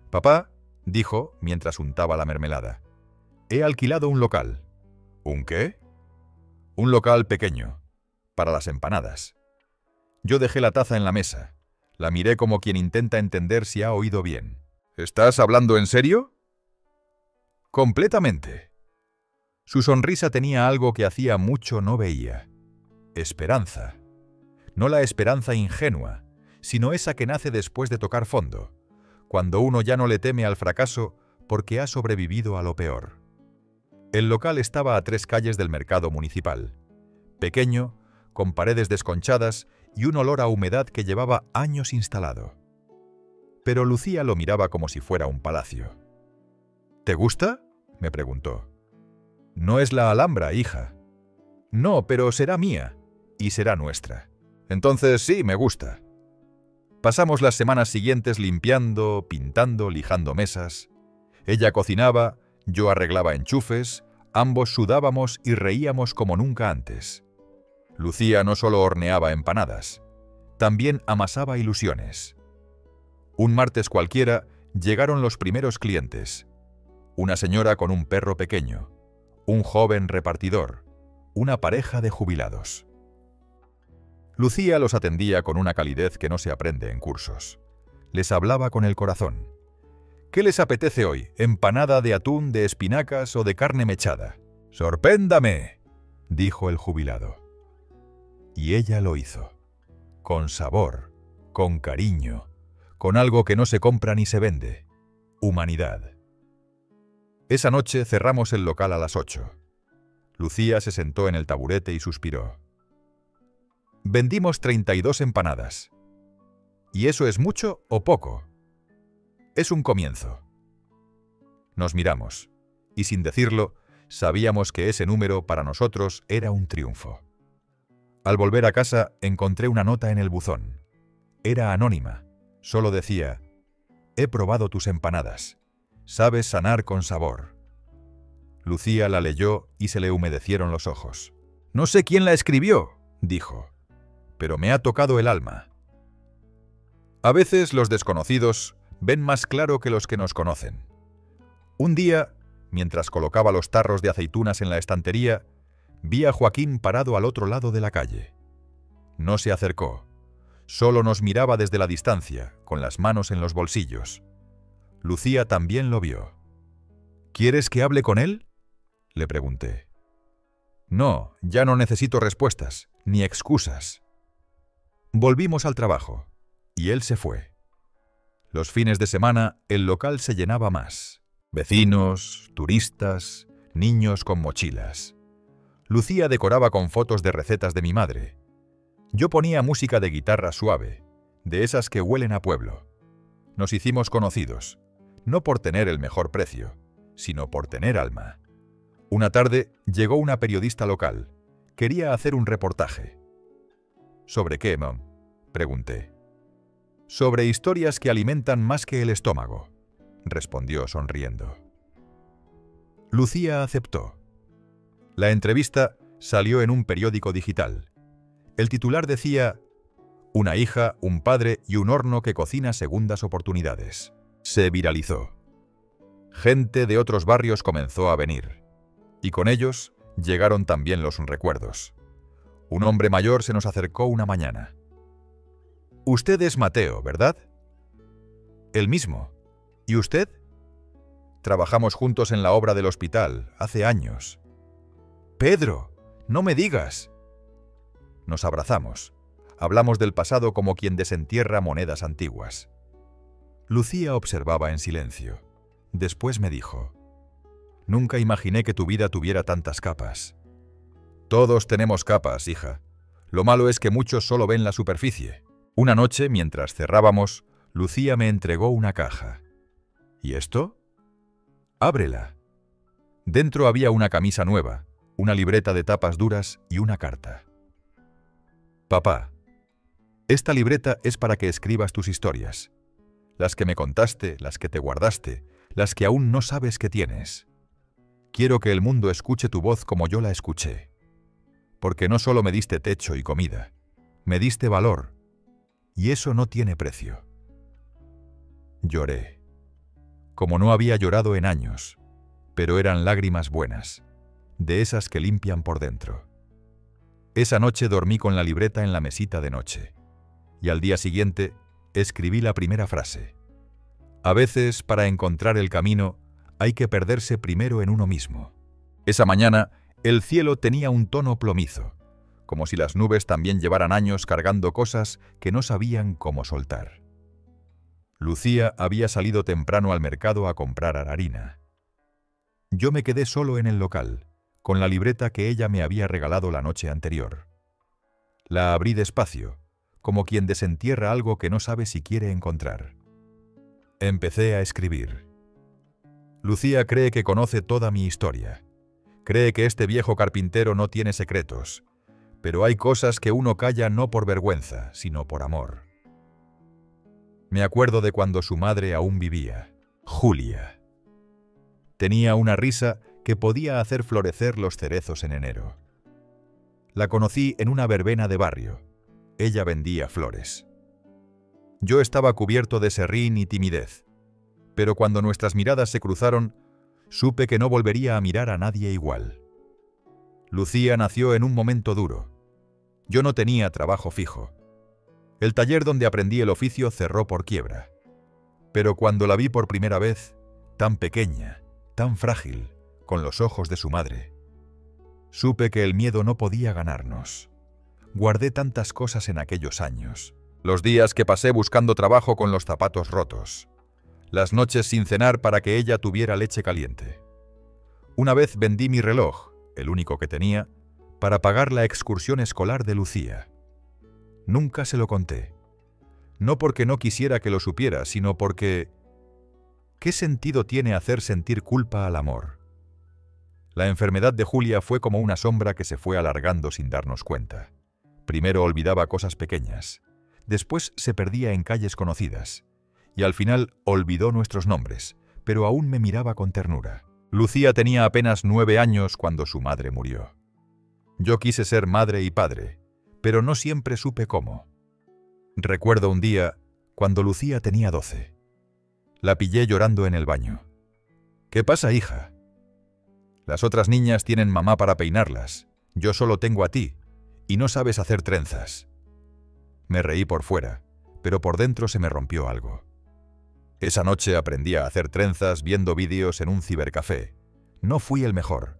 «Papá», dijo mientras untaba la mermelada, «he alquilado un local». «¿Un qué?». «Un local pequeño, para las empanadas». Yo dejé la taza en la mesa. La miré como quien intenta entender si ha oído bien. «¿Estás hablando en serio?». «Completamente». Su sonrisa tenía algo que hacía mucho no veía. Esperanza. No la esperanza ingenua, sino esa que nace después de tocar fondo, cuando uno ya no le teme al fracaso porque ha sobrevivido a lo peor. El local estaba a 3 calles del mercado municipal. Pequeño, con paredes desconchadas y un olor a humedad que llevaba años instalado. pero Lucía lo miraba como si fuera un palacio. ¿Te gusta?, me preguntó. No es la Alhambra, hija. No, pero será mía, y será nuestra. Entonces sí, me gusta. Pasamos las semanas siguientes limpiando, pintando, lijando mesas. Ella cocinaba, yo arreglaba enchufes, ambos sudábamos y reíamos como nunca antes. Lucía no solo horneaba empanadas, también amasaba ilusiones. Un martes cualquiera llegaron los primeros clientes. Una señora con un perro pequeño, un joven repartidor, una pareja de jubilados. Lucía los atendía con una calidez que no se aprende en cursos. Les hablaba con el corazón. ¿Qué les apetece hoy? ¿Empanada de atún, de espinacas o de carne mechada? ¡Sorpréndame!, dijo el jubilado. Y ella lo hizo. Con sabor, con cariño, con algo que no se compra ni se vende. Humanidad. Esa noche cerramos el local a las 8. Lucía se sentó en el taburete y suspiró. Vendimos 32 empanadas. ¿Y eso es mucho o poco? Es un comienzo. Nos miramos, y sin decirlo, sabíamos que ese número para nosotros era un triunfo. Al volver a casa encontré una nota en el buzón. Era anónima. Solo decía: «He probado tus empanadas. Sabes sanar con sabor». Lucía la leyó y se le humedecieron los ojos. «No sé quién la escribió», dijo, «pero me ha tocado el alma». A veces los desconocidos ven más claro que los que nos conocen. Un día, mientras colocaba los tarros de aceitunas en la estantería, vi a Joaquín parado al otro lado de la calle. No se acercó. Solo nos miraba desde la distancia, con las manos en los bolsillos. Lucía también lo vio. «¿Quieres que hable con él?», le pregunté. «No, ya no necesito respuestas, ni excusas». Volvimos al trabajo, y él se fue. Los fines de semana el local se llenaba más. Vecinos, turistas, niños con mochilas. Lucía decoraba con fotos de recetas de mi madre. Yo ponía música de guitarra suave, de esas que huelen a pueblo. Nos hicimos conocidos, no por tener el mejor precio, sino por tener alma. Una tarde llegó una periodista local. Quería hacer un reportaje. «¿Sobre qué, Mom?», pregunté. «Sobre historias que alimentan más que el estómago», respondió sonriendo. Lucía aceptó. La entrevista salió en un periódico digital. El titular decía: «Una hija, un padre y un horno que cocina segundas oportunidades». Se viralizó. Gente de otros barrios comenzó a venir. Y con ellos llegaron también los recuerdos. Un hombre mayor se nos acercó una mañana. «Usted es Mateo, ¿verdad?». «El mismo. ¿Y usted?». «Trabajamos juntos en la obra del hospital, hace años». «¡Pedro! ¡No me digas!». Nos abrazamos. Hablamos del pasado como quien desentierra monedas antiguas. Lucía observaba en silencio. Después me dijo: «Nunca imaginé que tu vida tuviera tantas capas». «Todos tenemos capas, hija. Lo malo es que muchos solo ven la superficie». Una noche, mientras cerrábamos, Lucía me entregó una caja. «¿Y esto?». «Ábrela». Dentro había una camisa nueva, una libreta de tapas duras y una carta. «Papá, esta libreta es para que escribas tus historias. Las que me contaste, las que te guardaste, las que aún no sabes que tienes. Quiero que el mundo escuche tu voz como yo la escuché. Porque no solo me diste techo y comida, me diste valor, y eso no tiene precio». Lloré. Como no había llorado en años, pero eran lágrimas buenas, de esas que limpian por dentro. Esa noche dormí con la libreta en la mesita de noche, y al día siguiente escribí la primera frase. A veces, para encontrar el camino, hay que perderse primero en uno mismo. Esa mañana, el cielo tenía un tono plomizo, como si las nubes también llevaran años cargando cosas que no sabían cómo soltar. Lucía había salido temprano al mercado a comprar harina. Yo me quedé solo en el local, con la libreta que ella me había regalado la noche anterior. La abrí despacio, como quien desentierra algo que no sabe si quiere encontrar. Empecé a escribir. Lucía cree que conoce toda mi historia. Cree que este viejo carpintero no tiene secretos, pero hay cosas que uno calla no por vergüenza, sino por amor. Me acuerdo de cuando su madre aún vivía, Julia. Tenía una risa que podía hacer florecer los cerezos en enero. La conocí en una verbena de barrio. Ella vendía flores. Yo estaba cubierto de serrín y timidez, pero cuando nuestras miradas se cruzaron, supe que no volvería a mirar a nadie igual. Lucía nació en un momento duro. Yo no tenía trabajo fijo. El taller donde aprendí el oficio cerró por quiebra. Pero cuando la vi por primera vez, tan pequeña, tan frágil, con los ojos de su madre, supe que el miedo no podía ganarnos. Guardé tantas cosas en aquellos años. Los días que pasé buscando trabajo con los zapatos rotos. Las noches sin cenar para que ella tuviera leche caliente. Una vez vendí mi reloj, el único que tenía, para pagar la excursión escolar de Lucía. Nunca se lo conté. No porque no quisiera que lo supiera, sino porque... ¿qué sentido tiene hacer sentir culpa al amor? La enfermedad de Julia fue como una sombra que se fue alargando sin darnos cuenta. Primero olvidaba cosas pequeñas, después se perdía en calles conocidas, y al final olvidó nuestros nombres, pero aún me miraba con ternura. Lucía tenía apenas 9 años cuando su madre murió. Yo quise ser madre y padre, pero no siempre supe cómo. Recuerdo un día, cuando Lucía tenía 12. La pillé llorando en el baño. «¿Qué pasa, hija?» «Las otras niñas tienen mamá para peinarlas. Yo solo tengo a ti, y no sabes hacer trenzas». Me reí por fuera, pero por dentro se me rompió algo. Esa noche aprendí a hacer trenzas viendo vídeos en un cibercafé. No fui el mejor,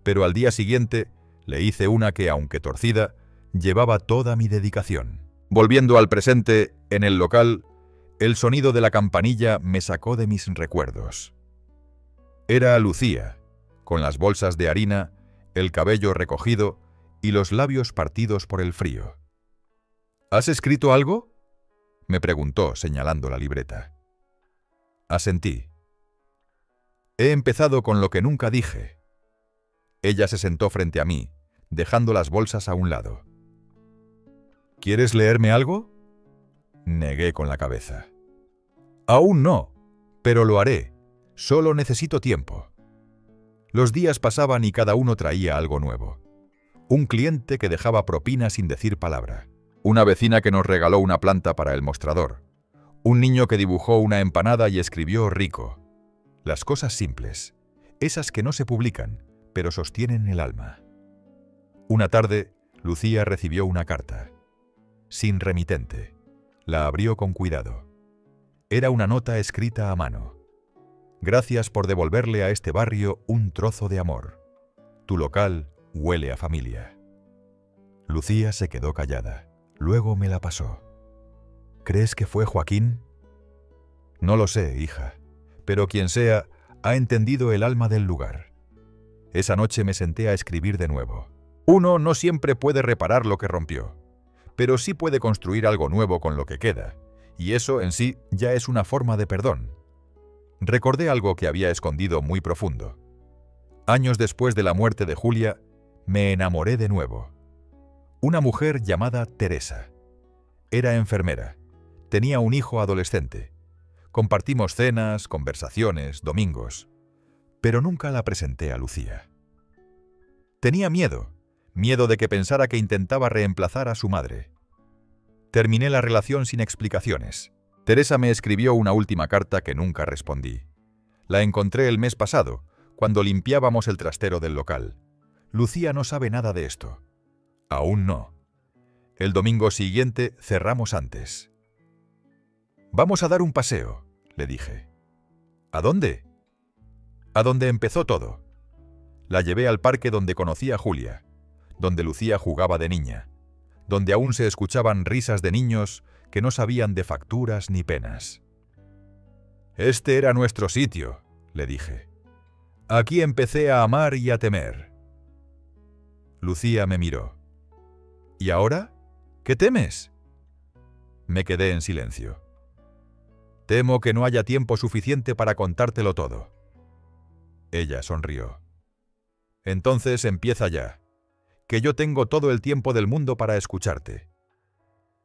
pero al día siguiente le hice una que, aunque torcida, llevaba toda mi dedicación. Volviendo al presente, en el local, el sonido de la campanilla me sacó de mis recuerdos. Era Lucía, con las bolsas de harina, el cabello recogido y los labios partidos por el frío. «¿Has escrito algo?», me preguntó señalando la libreta. Asentí. «He empezado con lo que nunca dije». Ella se sentó frente a mí, dejando las bolsas a un lado. «¿Quieres leerme algo?», negué con la cabeza. «Aún no, pero lo haré. Solo necesito tiempo». Los días pasaban y cada uno traía algo nuevo. Un cliente que dejaba propina sin decir palabra. Una vecina que nos regaló una planta para el mostrador. Un niño que dibujó una empanada y escribió rico. Las cosas simples, esas que no se publican, pero sostienen el alma. Una tarde, Lucía recibió una carta. Sin remitente. La abrió con cuidado. Era una nota escrita a mano. «Gracias por devolverle a este barrio un trozo de amor. Tu local huele a familia». Lucía se quedó callada. Luego me la pasó. «¿Crees que fue Joaquín?». «No lo sé, hija, pero quien sea, ha entendido el alma del lugar». Esa noche me senté a escribir de nuevo. Uno no siempre puede reparar lo que rompió, pero sí puede construir algo nuevo con lo que queda, y eso en sí ya es una forma de perdón. Recordé algo que había escondido muy profundo. Años después de la muerte de Julia, me enamoré de nuevo. Una mujer llamada Teresa. Era enfermera. Tenía un hijo adolescente. Compartimos cenas, conversaciones, domingos. Pero nunca la presenté a Lucía. Tenía miedo de que pensara que intentaba reemplazar a su madre. Terminé la relación sin explicaciones. Teresa me escribió una última carta que nunca respondí. La encontré el mes pasado, cuando limpiábamos el trastero del local. Lucía no sabe nada de esto. Aún no. El domingo siguiente cerramos antes. «Vamos a dar un paseo», le dije. «¿A dónde?». «A donde empezó todo». La llevé al parque donde conocí a Julia, donde Lucía jugaba de niña, donde aún se escuchaban risas de niños que no sabían de facturas ni penas. «Este era nuestro sitio», le dije. «Aquí empecé a amar y a temer». Lucía me miró. «¿Y ahora? ¿Qué temes?». Me quedé en silencio. Temo que no haya tiempo suficiente para contártelo todo. Ella sonrió. Entonces empieza ya, que yo tengo todo el tiempo del mundo para escucharte.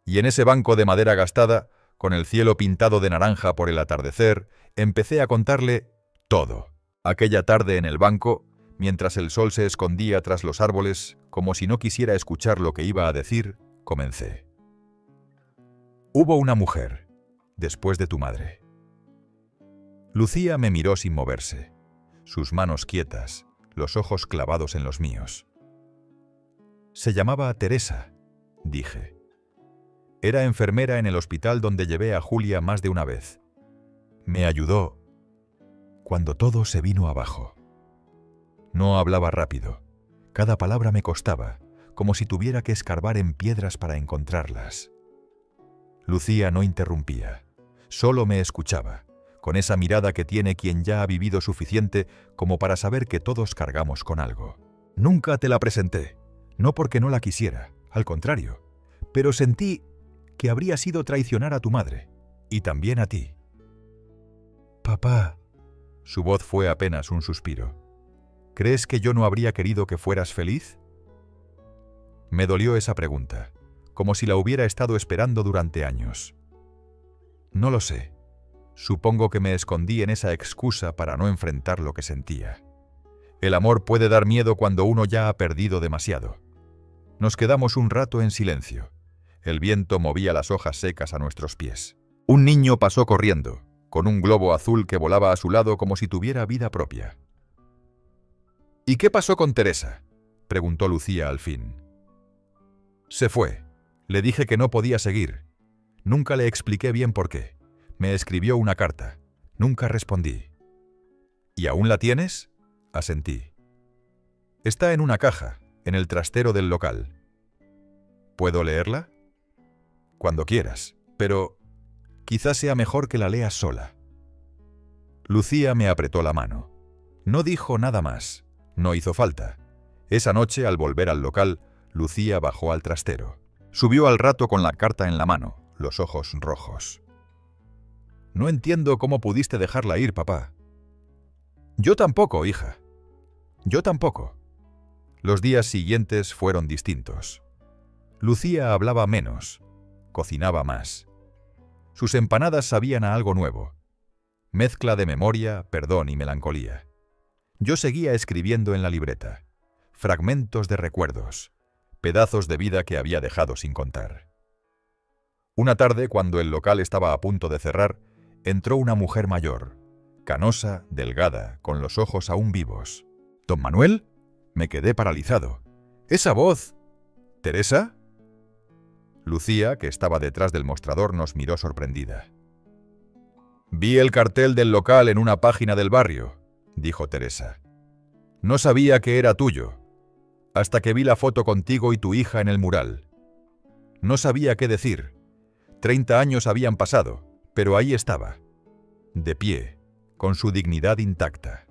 Y en ese banco de madera gastada, con el cielo pintado de naranja por el atardecer, empecé a contarle todo. Aquella tarde en el banco, mientras el sol se escondía tras los árboles, como si no quisiera escuchar lo que iba a decir, comencé. Hubo una mujer, después de tu madre. Lucía me miró sin moverse, sus manos quietas, los ojos clavados en los míos. Se llamaba Teresa, dije. Era enfermera en el hospital donde llevé a Julia más de una vez. Me ayudó cuando todo se vino abajo. No hablaba rápido. Cada palabra me costaba, como si tuviera que escarbar en piedras para encontrarlas. Lucía no interrumpía, solo me escuchaba, con esa mirada que tiene quien ya ha vivido suficiente como para saber que todos cargamos con algo. Nunca te la presenté, no porque no la quisiera, al contrario, pero sentí que habría sido traicionar a tu madre, y también a ti. Papá. Su voz fue apenas un suspiro. ¿Crees que yo no habría querido que fueras feliz? Me dolió esa pregunta, como si la hubiera estado esperando durante años. No lo sé. Supongo que me escondí en esa excusa para no enfrentar lo que sentía. El amor puede dar miedo cuando uno ya ha perdido demasiado. Nos quedamos un rato en silencio. El viento movía las hojas secas a nuestros pies. Un niño pasó corriendo, con un globo azul que volaba a su lado como si tuviera vida propia. ¿Y qué pasó con Teresa?, preguntó Lucía al fin. Se fue. Le dije que no podía seguir. Nunca le expliqué bien por qué. Me escribió una carta. Nunca respondí. ¿Y aún la tienes?, asentí. Está en una caja, en el trastero del local. ¿Puedo leerla? Cuando quieras, pero quizás sea mejor que la leas sola. Lucía me apretó la mano. No dijo nada más. No hizo falta. Esa noche, al volver al local, Lucía bajó al trastero. Subió al rato con la carta en la mano, los ojos rojos. No entiendo cómo pudiste dejarla ir, papá. Yo tampoco, hija. Yo tampoco. Los días siguientes fueron distintos. Lucía hablaba menos, cocinaba más. Sus empanadas sabían a algo nuevo. Mezcla de memoria, perdón y melancolía. Yo seguía escribiendo en la libreta. Fragmentos de recuerdos. Pedazos de vida que había dejado sin contar. Una tarde, cuando el local estaba a punto de cerrar, entró una mujer mayor, canosa, delgada, con los ojos aún vivos. ¿Don Manuel? Me quedé paralizado. ¿Esa voz? ¿Teresa? Lucía, que estaba detrás del mostrador, nos miró sorprendida. Vi el cartel del local en una página del barrio, dijo Teresa. No sabía que era tuyo, hasta que vi la foto contigo y tu hija en el mural. No sabía qué decir. 30 años habían pasado, pero ahí estaba, de pie, con su dignidad intacta.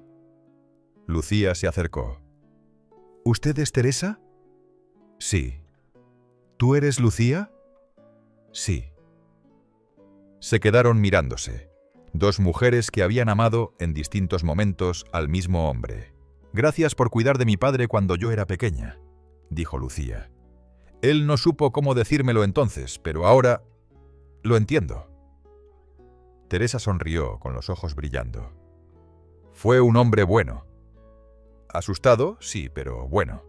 Lucía se acercó. ¿Usted es Teresa? Sí. ¿Tú eres Lucía? Sí. Se quedaron mirándose, dos mujeres que habían amado en distintos momentos al mismo hombre. Gracias por cuidar de mi padre cuando yo era pequeña, dijo Lucía. Él no supo cómo decírmelo entonces, pero ahora lo entiendo. Teresa sonrió con los ojos brillando. Fue un hombre bueno. Asustado, sí, pero bueno.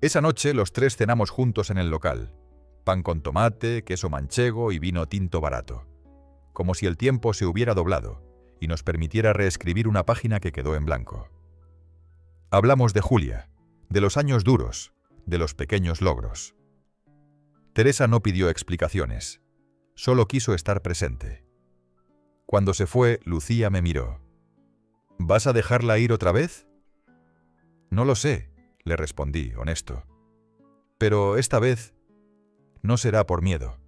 Esa noche los tres cenamos juntos en el local. Pan con tomate, queso manchego y vino tinto barato. Como si el tiempo se hubiera doblado y nos permitiera reescribir una página que quedó en blanco. Hablamos de Julia, de los años duros, de los pequeños logros. Teresa no pidió explicaciones, solo quiso estar presente. Cuando se fue, Lucía me miró. ¿Vas a dejarla ir otra vez? No lo sé, le respondí, honesto. Pero esta vez no será por miedo.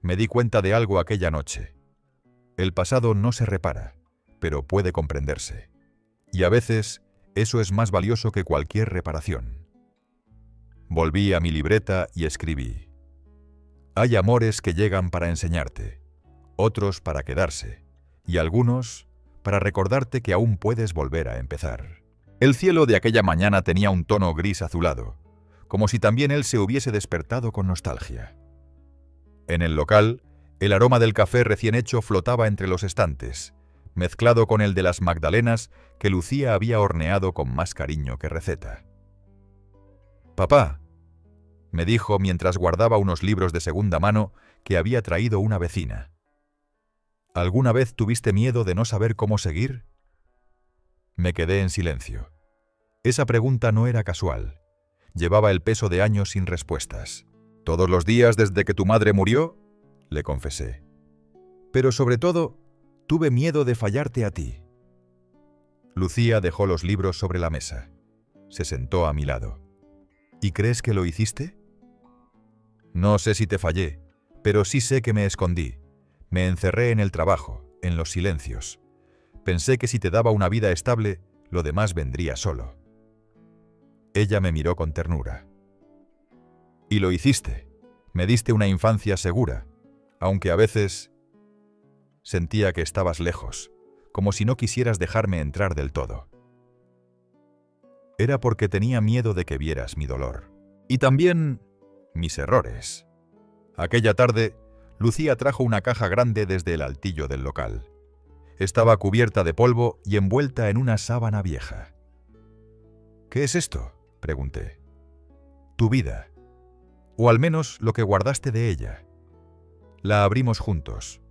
Me di cuenta de algo aquella noche. El pasado no se repara, pero puede comprenderse. Y a veces eso es más valioso que cualquier reparación. Volví a mi libreta y escribí. Hay amores que llegan para enseñarte. otros para quedarse, y algunos para recordarte que aún puedes volver a empezar. El cielo de aquella mañana tenía un tono gris azulado, como si también él se hubiese despertado con nostalgia. En el local, el aroma del café recién hecho flotaba entre los estantes, mezclado con el de las magdalenas que Lucía había horneado con más cariño que receta. «Papá», me dijo mientras guardaba unos libros de segunda mano que había traído una vecina. «¿Alguna vez tuviste miedo de no saber cómo seguir?» Me quedé en silencio. Esa pregunta no era casual. Llevaba el peso de años sin respuestas. «Todos los días desde que tu madre murió», le confesé. «Pero sobre todo, tuve miedo de fallarte a ti». Lucía dejó los libros sobre la mesa. Se sentó a mi lado. «¿Y crees que lo hiciste?» «No sé si te fallé, pero sí sé que me escondí. Me encerré en el trabajo, en los silencios. Pensé que si te daba una vida estable, lo demás vendría solo». Ella me miró con ternura. «Y lo hiciste. Me diste una infancia segura, aunque a veces sentía que estabas lejos, como si no quisieras dejarme entrar del todo. Era porque tenía miedo de que vieras mi dolor. Y también mis errores». Aquella tarde, Lucía trajo una caja grande desde el altillo del local. Estaba cubierta de polvo y envuelta en una sábana vieja. «¿Qué es esto?», pregunté. «Tu vida. O al menos lo que guardaste de ella». La abrimos juntos.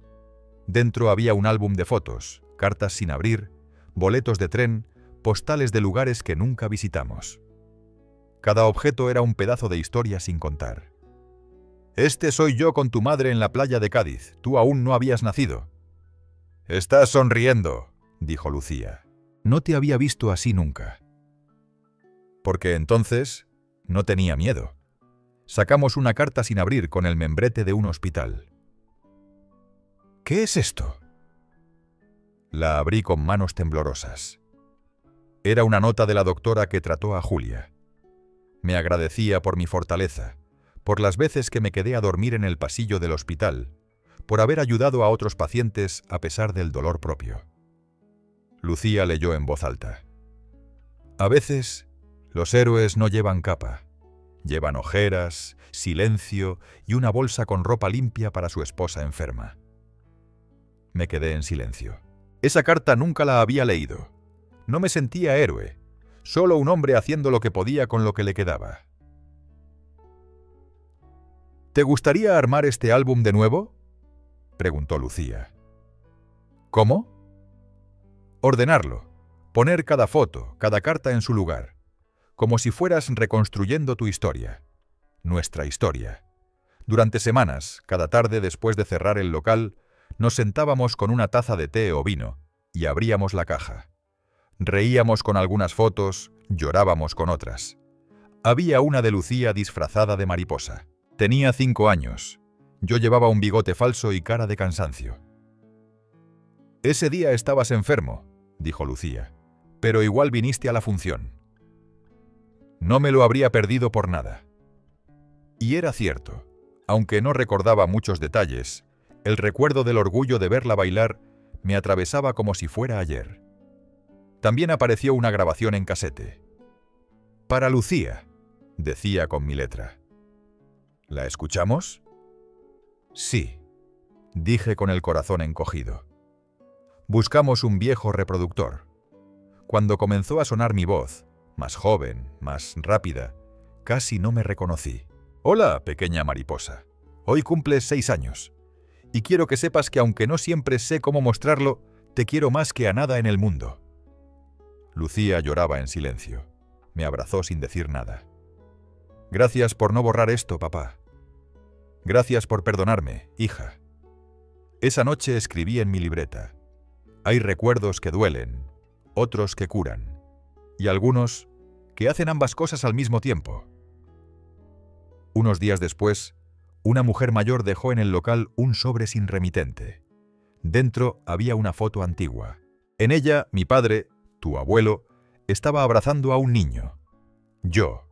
Dentro había un álbum de fotos, cartas sin abrir, boletos de tren, postales de lugares que nunca visitamos. Cada objeto era un pedazo de historia sin contar. «Este soy yo con tu madre en la playa de Cádiz. Tú aún no habías nacido». «Estás sonriendo», dijo Lucía. «No te había visto así nunca». Porque entonces no tenía miedo. Sacamos una carta sin abrir con el membrete de un hospital. «¿Qué es esto?». La abrí con manos temblorosas. Era una nota de la doctora que trató a Julia. Me agradecía por mi fortaleza, por las veces que me quedé a dormir en el pasillo del hospital, por haber ayudado a otros pacientes a pesar del dolor propio. Lucía leyó en voz alta. «A veces, los héroes no llevan capa. Llevan ojeras, silencio y una bolsa con ropa limpia para su esposa enferma». Me quedé en silencio. Esa carta nunca la había leído. No me sentía héroe, solo un hombre haciendo lo que podía con lo que le quedaba. «¿Te gustaría armar este álbum de nuevo?», preguntó Lucía. «¿Cómo?». «Ordenarlo, poner cada foto, cada carta en su lugar, como si fueras reconstruyendo tu historia, nuestra historia». Durante semanas, cada tarde después de cerrar el local, nos sentábamos con una taza de té o vino y abríamos la caja. Reíamos con algunas fotos, llorábamos con otras. Había una de Lucía disfrazada de mariposa. Tenía 5 años. Yo llevaba un bigote falso y cara de cansancio. «Ese día estabas enfermo», dijo Lucía, «pero igual viniste a la función». No me lo habría perdido por nada. Y era cierto. Aunque no recordaba muchos detalles, el recuerdo del orgullo de verla bailar me atravesaba como si fuera ayer. También apareció una grabación en casete. «Para Lucía», decía con mi letra. «¿La escuchamos?». «Sí», dije con el corazón encogido. Buscamos un viejo reproductor. Cuando comenzó a sonar mi voz, más joven, más rápida, casi no me reconocí. «Hola, pequeña mariposa. Hoy cumples 6 años. Y quiero que sepas que aunque no siempre sé cómo mostrarlo, te quiero más que a nada en el mundo». Lucía lloraba en silencio. Me abrazó sin decir nada. «Gracias por no borrar esto, papá. Gracias por perdonarme, hija». Esa noche escribí en mi libreta. Hay recuerdos que duelen, otros que curan, y algunos que hacen ambas cosas al mismo tiempo. Unos días después, una mujer mayor dejó en el local un sobre sin remitente. Dentro había una foto antigua. En ella, mi padre, tu abuelo, estaba abrazando a un niño. Yo.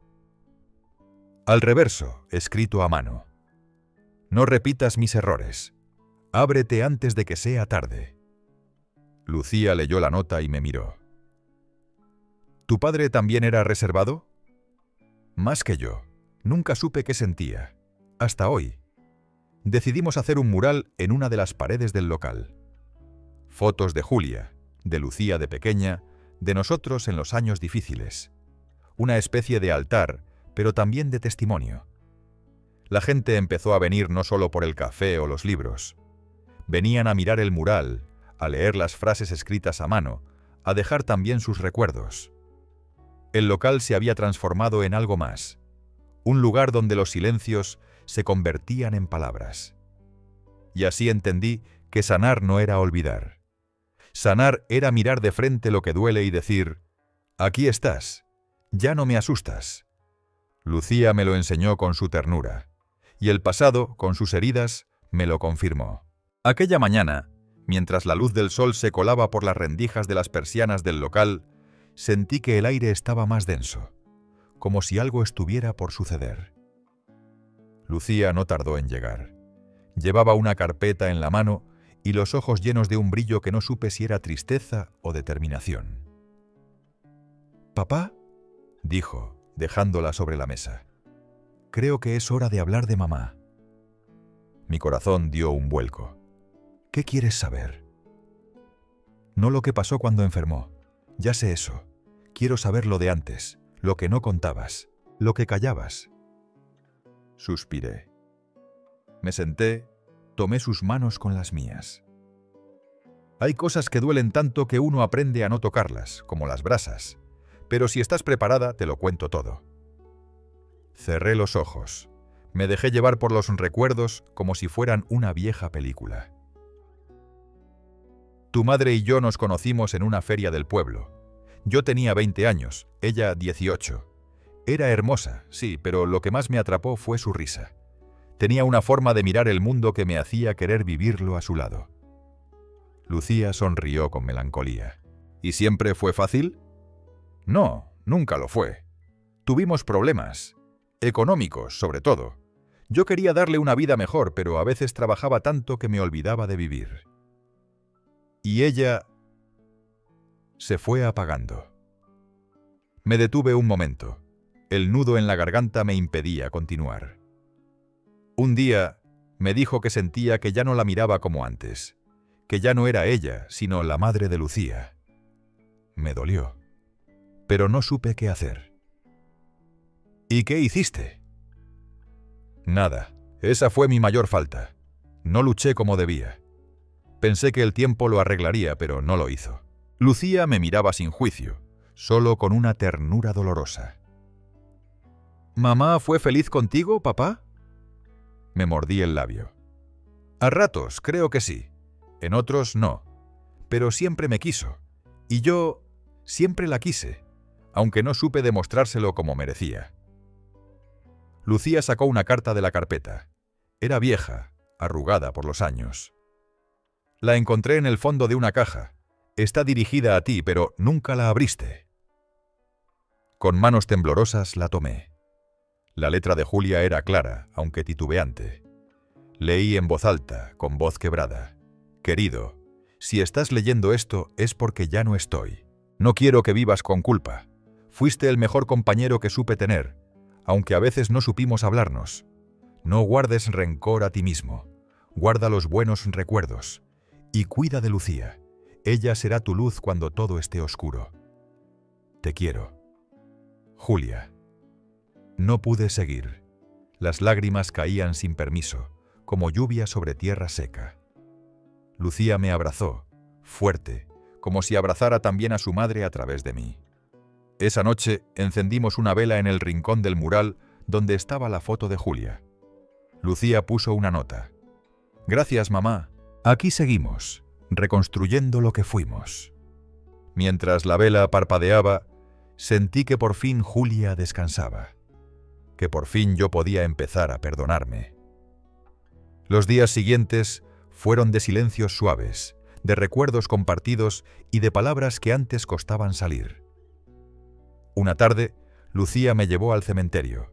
Al reverso, escrito a mano: «No repitas mis errores. Ábrete antes de que sea tarde. Lucía leyó la nota y me miró. ¿Tu padre también era reservado? Más que yo. Nunca supe qué sentía. Hasta hoy. Decidimos hacer un mural en una de las paredes del local. Fotos de Julia, de Lucía de pequeña, de nosotros en los años difíciles. Una especie de altar, pero también de testimonio. La gente empezó a venir no solo por el café o los libros. Venían a mirar el mural, a leer las frases escritas a mano, a dejar también sus recuerdos. El local se había transformado en algo más. Un lugar donde los silencios se convertían en palabras. Y así entendí que sanar no era olvidar. Sanar era mirar de frente lo que duele y decir: aquí estás, ya no me asustas. Lucía me lo enseñó con su ternura, y el pasado, con sus heridas, me lo confirmó. Aquella mañana, mientras la luz del sol se colaba por las rendijas de las persianas del local, sentí que el aire estaba más denso, como si algo estuviera por suceder. Lucía no tardó en llegar. Llevaba una carpeta en la mano y los ojos llenos de un brillo que no supe si era tristeza o determinación. «¿Papá?», dijo, dejándola sobre la mesa. «Creo que es hora de hablar de mamá». Mi corazón dio un vuelco. «¿Qué quieres saber?» «No lo que pasó cuando enfermó. Ya sé eso. Quiero saber lo de antes, lo que no contabas, lo que callabas». Suspiré. Me senté, tomé sus manos con las mías. Hay cosas que duelen tanto que uno aprende a no tocarlas, como las brasas. Pero si estás preparada, te lo cuento todo. Cerré los ojos. Me dejé llevar por los recuerdos como si fueran una vieja película. Tu madre y yo nos conocimos en una feria del pueblo. Yo tenía 20 años, ella 18. Era hermosa, sí, pero lo que más me atrapó fue su risa. Tenía una forma de mirar el mundo que me hacía querer vivirlo a su lado. Lucía sonrió con melancolía. ¿Y siempre fue fácil? No, nunca lo fue. Tuvimos problemas, económicos sobre todo. Yo quería darle una vida mejor, pero a veces trabajaba tanto que me olvidaba de vivir. Y ella se fue apagando. Me detuve un momento. El nudo en la garganta me impedía continuar. Un día me dijo que sentía que ya no la miraba como antes, que ya no era ella, sino la madre de Lucía. Me dolió, pero no supe qué hacer. ¿Y qué hiciste? Nada, esa fue mi mayor falta. No luché como debía. Pensé que el tiempo lo arreglaría, pero no lo hizo. Lucía me miraba sin juicio, solo con una ternura dolorosa. ¿Mamá fue feliz contigo, papá? Me mordí el labio. A ratos, creo que sí. En otros, no. Pero siempre me quiso. Y yo siempre la quise, aunque no supe demostrárselo como merecía. Lucía sacó una carta de la carpeta. Era vieja, arrugada por los años. La encontré en el fondo de una caja. Está dirigida a ti, pero nunca la abriste. Con manos temblorosas la tomé. La letra de Julia era clara, aunque titubeante. Leí en voz alta, con voz quebrada. Querido, si estás leyendo esto es porque ya no estoy. No quiero que vivas con culpa. Fuiste el mejor compañero que supe tener, aunque a veces no supimos hablarnos. No guardes rencor a ti mismo. Guarda los buenos recuerdos. Y cuida de Lucía. Ella será tu luz cuando todo esté oscuro. Te quiero. Julia. No pude seguir. Las lágrimas caían sin permiso, como lluvia sobre tierra seca. Lucía me abrazó, fuerte, como si abrazara también a su madre a través de mí. Esa noche encendimos una vela en el rincón del mural donde estaba la foto de Julia. Lucía puso una nota. Gracias, mamá. Aquí seguimos, reconstruyendo lo que fuimos. Mientras la vela parpadeaba, sentí que por fin Julia descansaba. Que por fin yo podía empezar a perdonarme. Los días siguientes fueron de silencios suaves, de recuerdos compartidos y de palabras que antes costaban salir. Una tarde, Lucía me llevó al cementerio.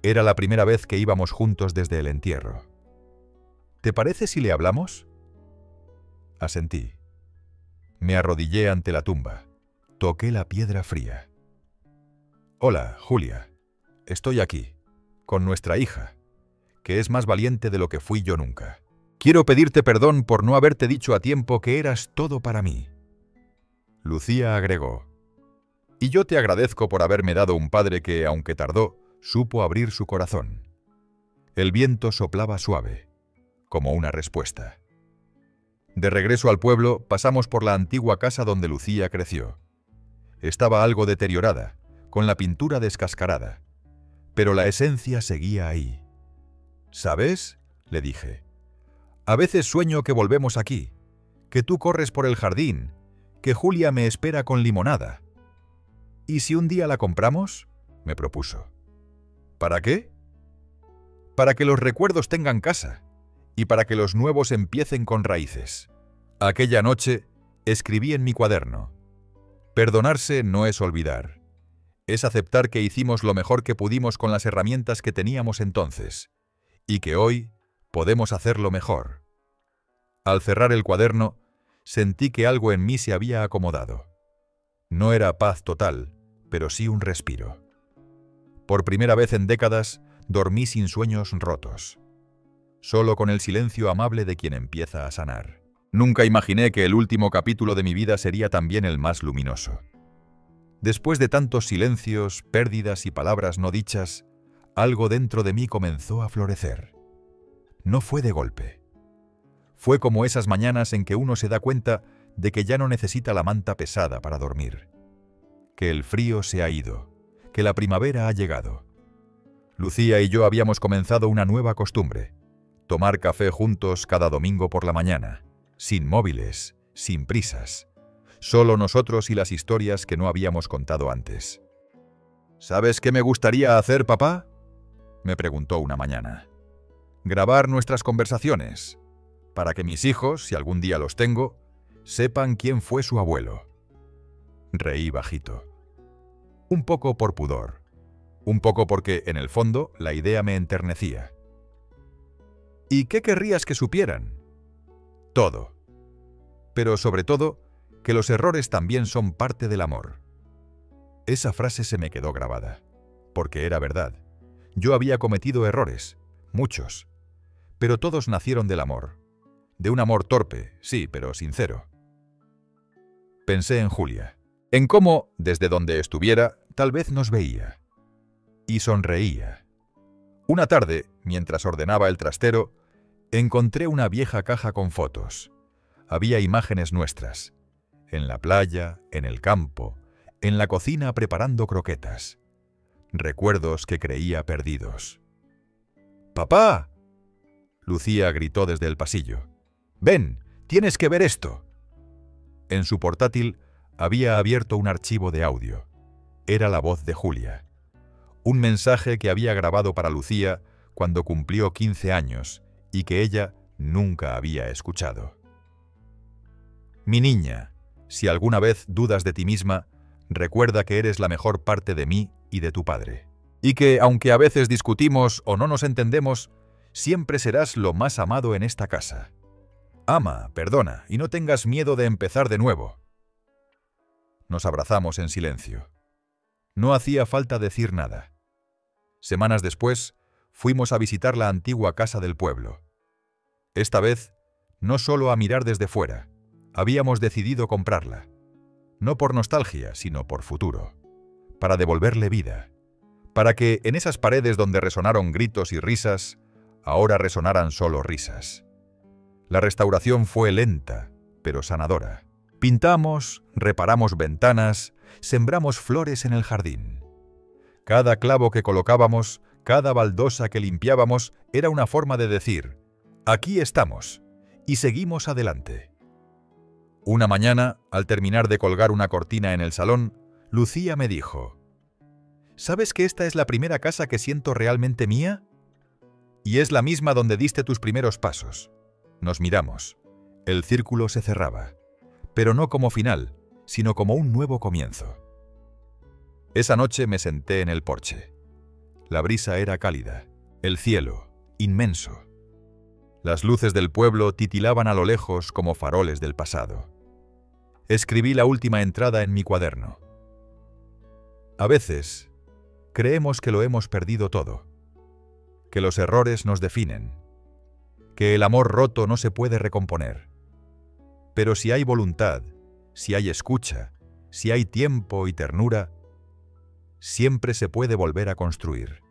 Era la primera vez que íbamos juntos desde el entierro. ¿Te parece si le hablamos? Asentí. Me arrodillé ante la tumba. Toqué la piedra fría. Hola, Julia. Estoy aquí, con nuestra hija, que es más valiente de lo que fui yo nunca. Quiero pedirte perdón por no haberte dicho a tiempo que eras todo para mí. Lucía agregó. Y yo te agradezco por haberme dado un padre que, aunque tardó, supo abrir su corazón. El viento soplaba suave, como una respuesta. De regreso al pueblo, pasamos por la antigua casa donde Lucía creció. Estaba algo deteriorada, con la pintura descascarada, pero la esencia seguía ahí. ¿Sabes?, le dije. A veces sueño que volvemos aquí, que tú corres por el jardín, que Julia me espera con limonada. ¿Y si un día la compramos?, me propuso. ¿Para qué? Para que los recuerdos tengan casa y para que los nuevos empiecen con raíces. Aquella noche escribí en mi cuaderno: perdonarse no es olvidar, es aceptar que hicimos lo mejor que pudimos con las herramientas que teníamos entonces y que hoy podemos hacerlo mejor. Al cerrar el cuaderno, sentí que algo en mí se había acomodado. No era paz total, pero sí un respiro. Por primera vez en décadas, dormí sin sueños rotos, solo con el silencio amable de quien empieza a sanar. Nunca imaginé que el último capítulo de mi vida sería también el más luminoso. Después de tantos silencios, pérdidas y palabras no dichas, algo dentro de mí comenzó a florecer. No fue de golpe. Fue como esas mañanas en que uno se da cuenta de que ya no necesita la manta pesada para dormir, que el frío se ha ido, que la primavera ha llegado. Lucía y yo habíamos comenzado una nueva costumbre: tomar café juntos cada domingo por la mañana, sin móviles, sin prisas, solo nosotros y las historias que no habíamos contado antes. ¿Sabes qué me gustaría hacer, papá?, me preguntó una mañana. Grabar nuestras conversaciones, para que mis hijos, si algún día los tengo, sepan quién fue su abuelo. Reí bajito. Un poco por pudor, un poco porque, en el fondo, la idea me enternecía. ¿Y qué querrías que supieran? Todo. Pero sobre todo, que los errores también son parte del amor. Esa frase se me quedó grabada, porque era verdad. Yo había cometido errores, muchos, pero todos nacieron del amor. De un amor torpe, sí, pero sincero. Pensé en Julia, en cómo, desde donde estuviera, tal vez nos veía. Y sonreía. Una tarde, mientras ordenaba el trastero, encontré una vieja caja con fotos. Había imágenes nuestras, en la playa, en el campo, en la cocina preparando croquetas. Recuerdos que creía perdidos. ¡Papá!, Lucía gritó desde el pasillo. «Ven, tienes que ver esto». En su portátil había abierto un archivo de audio. Era la voz de Julia. Un mensaje que había grabado para Lucía cuando cumplió 15 años y que ella nunca había escuchado. Mi niña, si alguna vez dudas de ti misma, recuerda que eres la mejor parte de mí y de tu padre. Y que, aunque a veces discutimos o no nos entendemos, siempre serás lo más amado en esta casa. Ama, perdona y no tengas miedo de empezar de nuevo. Nos abrazamos en silencio. No hacía falta decir nada. Semanas después, fuimos a visitar la antigua casa del pueblo. Esta vez, no solo a mirar desde fuera, habíamos decidido comprarla. No por nostalgia, sino por futuro. Para devolverle vida. Para que, en esas paredes donde resonaron gritos y risas, ahora resonaran solo risas. La restauración fue lenta, pero sanadora. Pintamos, reparamos ventanas, sembramos flores en el jardín. Cada clavo que colocábamos, cada baldosa que limpiábamos, era una forma de decir: aquí estamos, y seguimos adelante. Una mañana, al terminar de colgar una cortina en el salón, Lucía me dijo: ¿sabes que esta es la primera casa que siento realmente mía? Y es la misma donde diste tus primeros pasos. Nos miramos. El círculo se cerraba, pero no como final, sino como un nuevo comienzo. Esa noche me senté en el porche. La brisa era cálida, el cielo, inmenso. Las luces del pueblo titilaban a lo lejos como faroles del pasado. Escribí la última entrada en mi cuaderno. A veces, creemos que lo hemos perdido todo, que los errores nos definen, que el amor roto no se puede recomponer. Pero si hay voluntad, si hay escucha, si hay tiempo y ternura, siempre se puede volver a construir.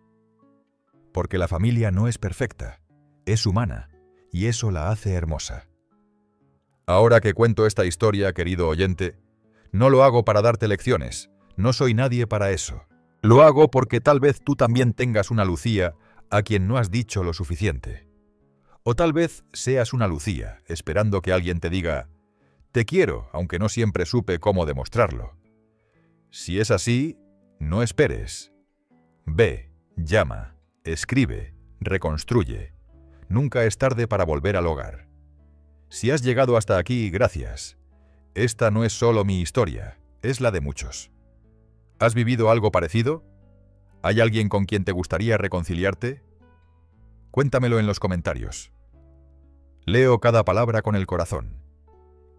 Porque la familia no es perfecta, es humana, y eso la hace hermosa. Ahora que cuento esta historia, querido oyente, no lo hago para darte lecciones, no soy nadie para eso. Lo hago porque tal vez tú también tengas una Lucía a quien no has dicho lo suficiente. O tal vez seas una Lucía, esperando que alguien te diga, te quiero, aunque no siempre supe cómo demostrarlo. Si es así, no esperes. Ve, llama, escribe, reconstruye. Nunca es tarde para volver al hogar. Si has llegado hasta aquí, gracias. Esta no es solo mi historia, es la de muchos. ¿Has vivido algo parecido? ¿Hay alguien con quien te gustaría reconciliarte? Cuéntamelo en los comentarios. Leo cada palabra con el corazón.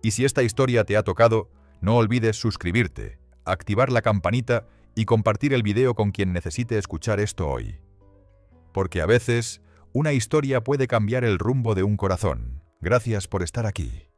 Y si esta historia te ha tocado, no olvides suscribirte, activar la campanita y compartir el video con quien necesite escuchar esto hoy. Porque a veces, una historia puede cambiar el rumbo de un corazón. Gracias por estar aquí.